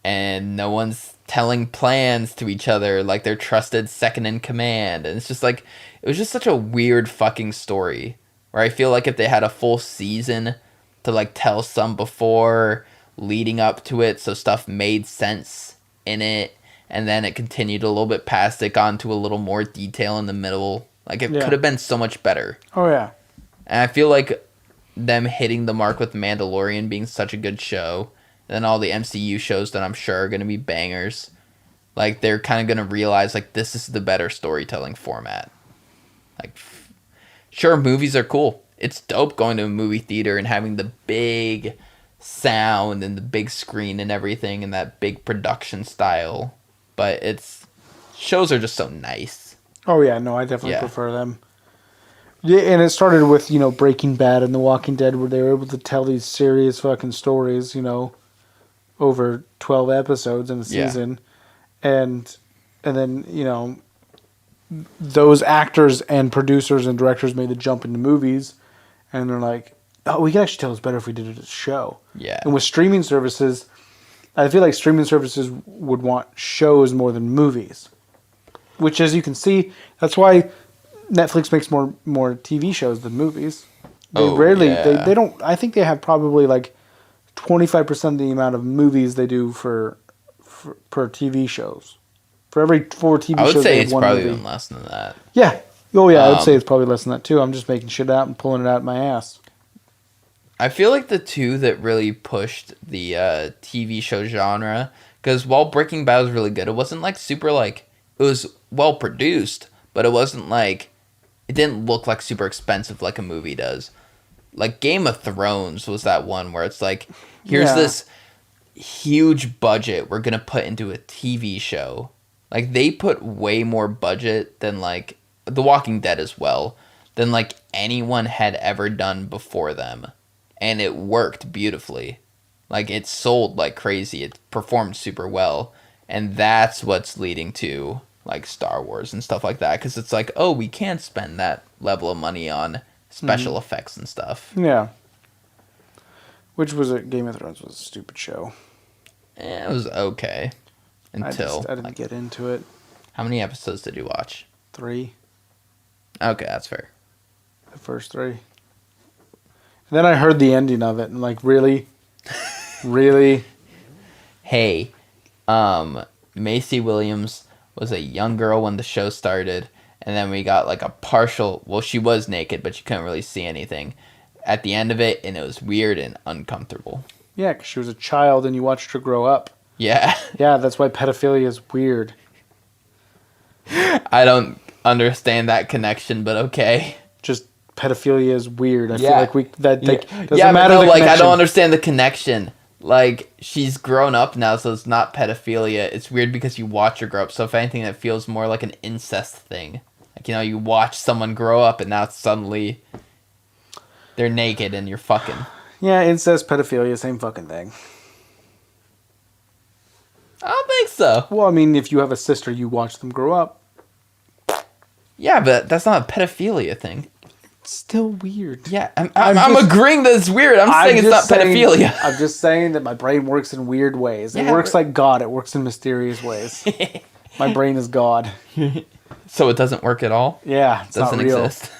And no one's telling plans to each other like they're trusted second in command. And it's just like it was just such a weird fucking story where I feel like if they had a full season to like tell some before leading up to it so stuff made sense in it, and then it continued a little bit past it, got into a little more detail in the middle. Like, it could have been so much better. Oh, yeah. And I feel like them hitting the mark with Mandalorian being such a good show, and then all the MCU shows that I'm sure are going to be bangers, like, they're kind of going to realize, like, this is the better storytelling format. Like, sure, movies are cool. It's dope going to a movie theater and having the big sound and the big screen and everything and that big production style. But shows are just so nice. Oh, yeah. No, I definitely prefer them. Yeah, and it started with, Breaking Bad and The Walking Dead, where they were able to tell these serious fucking stories, over 12 episodes in a season. And then, those actors and producers and directors made the jump into movies. And they're like, oh, we can actually tell this better if we did it as a show. Yeah. And with streaming services, I feel like streaming services would want shows more than movies. Which, as you can see, that's why Netflix makes more TV shows than movies. They they don't, I think they have probably like 25% of the amount of movies they do per TV shows. For every 4 TV shows, I would say it's probably movie. even less than that. Yeah. Oh, yeah, I would say it's probably less than that, too. I'm just making shit out and pulling it out of my ass. I feel like the two that really pushed the TV show genre, because while Breaking Bad was really good, it wasn't like super like, it was well produced, but it wasn't like, it didn't look like super expensive like a movie does. Like Game of Thrones was that one where it's like, here's this huge budget we're going to put into a TV show. Like they put way more budget than like The Walking Dead as well, than like anyone had ever done before them. And it worked beautifully. Like, it sold like crazy. It performed super well. And that's what's leading to, like, Star Wars and stuff like that. Because it's like, oh, we can't spend that level of money on special effects and stuff. Yeah. Which was Game of Thrones was a stupid show. It was okay. Until... I didn't get into it. How many episodes did you watch? 3. Okay, that's fair. The first 3. And then I heard the ending of it, and like, really? Really? Hey, Macy Williams was a young girl when the show started, and then we got like a partial, well, she was naked, but you couldn't really see anything at the end of it, and it was weird and uncomfortable. Yeah, because she was a child, and you watched her grow up. Yeah. Yeah, that's why pedophilia is weird. I don't understand that connection, but okay. Just pedophilia is weird. I feel like doesn't matter. No, like I don't understand the connection. Like she's grown up now, so it's not pedophilia. It's weird because you watch her grow up. So if anything, that feels more like an incest thing. Like you watch someone grow up, and now suddenly they're naked and you're fucking. Yeah, incest, pedophilia, same fucking thing. I don't think so. Well, I mean, if you have a sister, you watch them grow up. Yeah, but that's not a pedophilia thing. It's still weird. Yeah, I'm agreeing that it's weird. I'm saying it's not pedophilia. I'm just saying that my brain works in weird ways. It works like God. It works in mysterious ways. My brain is God. So it doesn't work at all? Yeah, it's doesn't not real. Exist.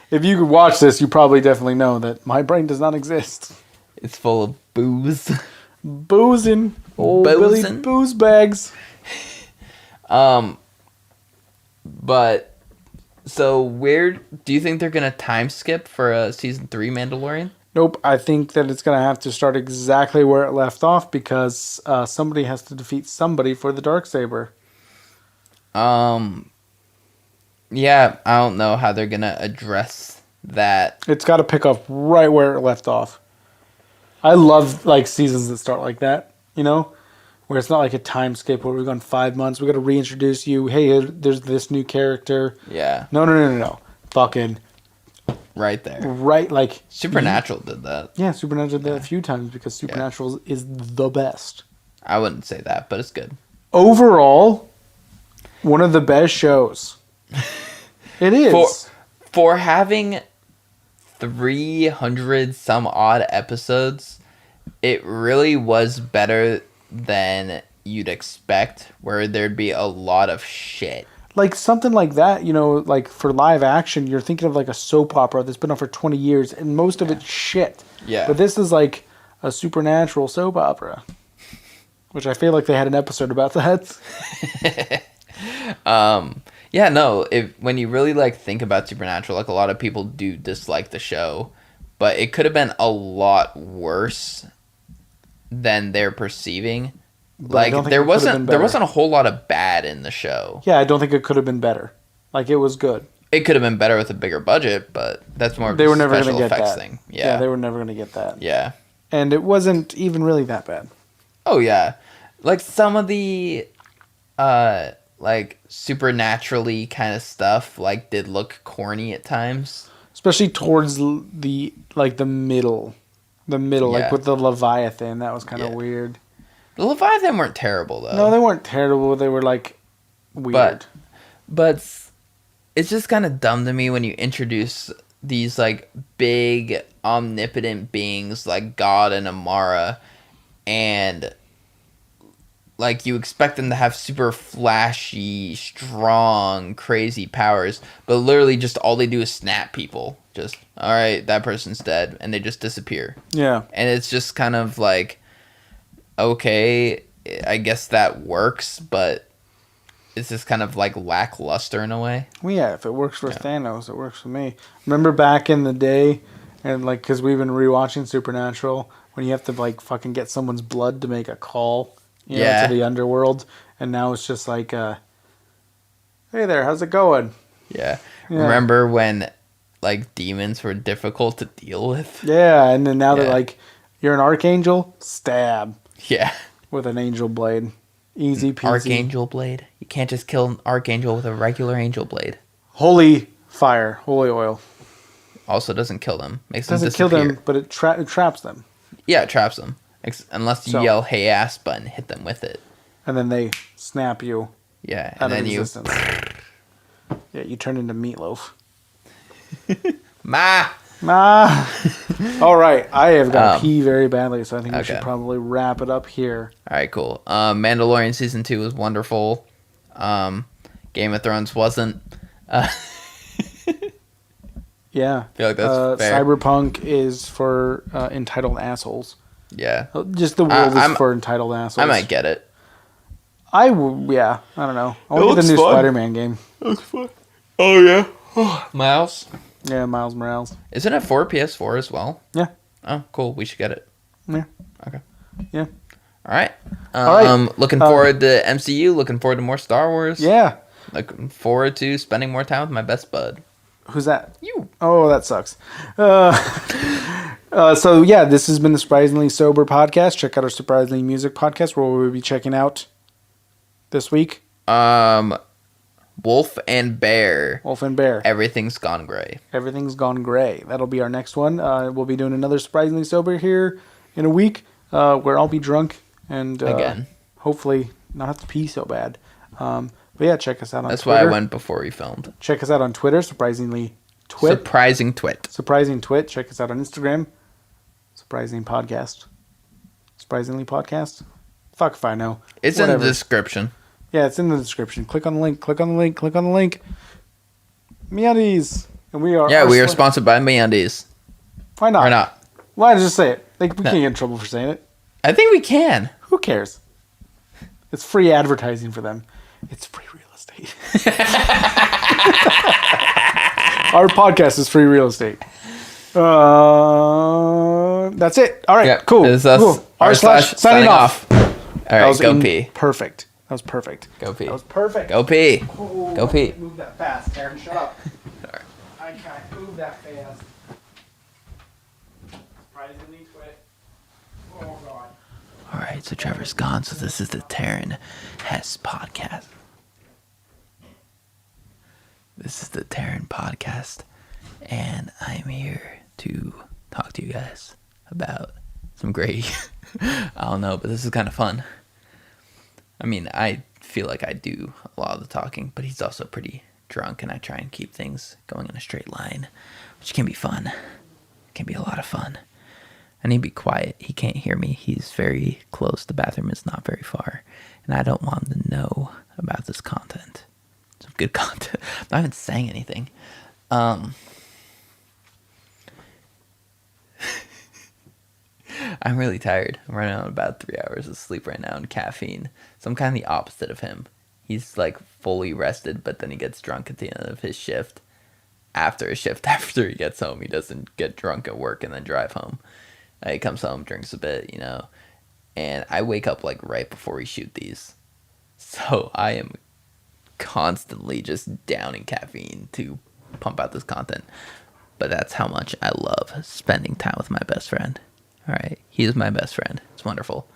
If you could watch this, you probably definitely know that my brain does not exist. It's full of booze. Boozing. Old Billy booze bags. But so where do you think they're gonna time skip for season 3 Mandalorian? Nope, I think that it's gonna have to start exactly where it left off because somebody has to defeat somebody for the Darksaber. Yeah, I don't know how they're gonna address that It's got to pick up right where it left off. I love like seasons that start like that, you know, where it's not like a time skip where we've gone 5 months. We got to reintroduce you. Hey, there's this new character. yeah, No. Fucking right there. right, like Supernatural did that. Yeah, Supernatural did that a few times because Supernatural is the best. I wouldn't say that, but it's good. Overall, one of the best shows. It is. For having 300 some odd episodes, it really was better than you'd expect, where there'd be a lot of shit. Like something like that, you know, like for live action, you're thinking of like a soap opera that's been on for 20 years and most of it's shit. Yeah. But this is like a supernatural soap opera, which I feel like they had an episode about that. Yeah, no, when you really like think about Supernatural, like a lot of people do dislike the show, but it could have been a lot worse than they're perceiving. Like there wasn't a whole lot of bad in the show. Yeah, I don't think it could have been better. Like it was good. It could have been better with a bigger budget, but that's more of They a were never special going to get effects that thing. Yeah. they were never going to get that. Yeah. And it wasn't even really that bad. Oh yeah. Like some of the like supernaturally kind of stuff like did look corny at times. Especially towards the middle. The middle, Yeah. like with the Leviathan, that was kind of Yeah. weird. The Leviathan weren't terrible though. No, they weren't terrible. They were like weird. But it's just kind of dumb to me when you introduce these like big omnipotent beings like God and Amara, and like you expect them to have super flashy, strong, crazy powers, but literally just all they do is snap people. Just, all right, that person's dead, and they just disappear. Yeah. And it's just kind of like, okay, I guess that works, but it's just kind of like lackluster in a way. Well, yeah, if it works for Thanos, it works for me. Remember back in the day, and like, because we've been rewatching Supernatural, when you have to like fucking get someone's blood to make a call, you know, to the underworld, and now it's just like, hey there, how's it going? Yeah. Remember when like demons were difficult to deal with? Yeah, and then now they're like, you're an archangel, stab Yeah. with an angel blade. Easy peasy. Archangel blade. You can't just kill an archangel with a regular angel blade. Holy fire, holy oil. Also doesn't kill them. Makes Doesn't them disappear. kill them, but it traps them. Yeah, it traps them. Unless you So- yell "Hey ass" button, hit them with it. And then they snap you Yeah, out and of then you existence. Yeah, you turn into meatloaf. ma. All right, I have got to pee very badly, so I think we Okay. should probably wrap it up here. All right, cool. Mandalorian season 2 was wonderful. Game of Thrones wasn't. Yeah. I feel like that's fair. Cyberpunk is for entitled assholes. Yeah, Just the world is for entitled assholes. I might get it. I don't know. I want to get looks the new fun. Spider-Man game. Looks fun. Oh yeah, Miles. Yeah, Miles Morales. Isn't it for PS4 as well? Yeah. Oh, cool. We should get it. Yeah. Okay. Yeah. All right. All right. Looking forward to MCU. Looking forward to more Star Wars. Yeah. Looking forward to spending more time with my best bud. Who's that? You. Oh, that sucks. So yeah, this has been the Surprisingly Sober podcast. Check out our Surprisingly Music podcast, where we'll be checking out this week. Wolf and Bear. Wolf and Bear. Everything's Gone Gray. Everything's Gone Gray. That'll be our next one. We'll be doing another Surprisingly Sober here in a week, where I'll be drunk and Again. hopefully not have to pee so bad. But yeah, check us out on That's Twitter. why I went before we filmed. Check us out on Twitter, Surprisingly Twit. Surprising twit. Surprising Twit. Check us out on Instagram. Surprising Podcast. Surprisingly Podcast. Fuck if I know. It's in the description. Yeah, it's in the description. Click on the link. Click on the link. Click on the link. MeUndies. And we are. Yeah, we are sponsored by MeUndies. Why not? Why not? Why just say it? We can't get in trouble for saying it. I think we can. Who cares? It's free advertising for them. It's free real estate. Our podcast is free real estate. That's it. All right, Yeah, cool. It's us, cool. r// signing off. All That right, was go pee. Perfect. That was perfect. Go pee. That was perfect. Go pee. Oh, Go pee. Move that fast, Aaron. Shut up. I can't move. move that fast. Surprisingly quick. Oh, God. Alright, so Trevor's gone, so this is the Taryn Hess podcast. This is the Taryn podcast, and I'm here to talk to you guys about some gravy. I don't know, but this is kind of fun. I mean, I feel like I do a lot of the talking, but he's also pretty drunk, and I try and keep things going in a straight line, which can be fun. It can be a lot of fun. I need to be quiet. He can't hear me. He's very close. The bathroom is not very far, and I don't want him to know about this content. Some good content. I'm not even saying anything. I'm really tired. I'm running on about 3 hours of sleep right now and caffeine. So I'm kind of the opposite of him. He's like fully rested, but then he gets drunk at the end of his shift. After his shift, after he gets home, he doesn't get drunk at work and then drive home. He comes home, drinks a bit, and I wake up like right before we shoot these. So I am constantly just downing caffeine to pump out this content. But that's how much I love spending time with my best friend. All right, he is my best friend. It's wonderful.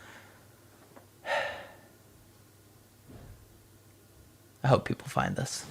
I hope people find this.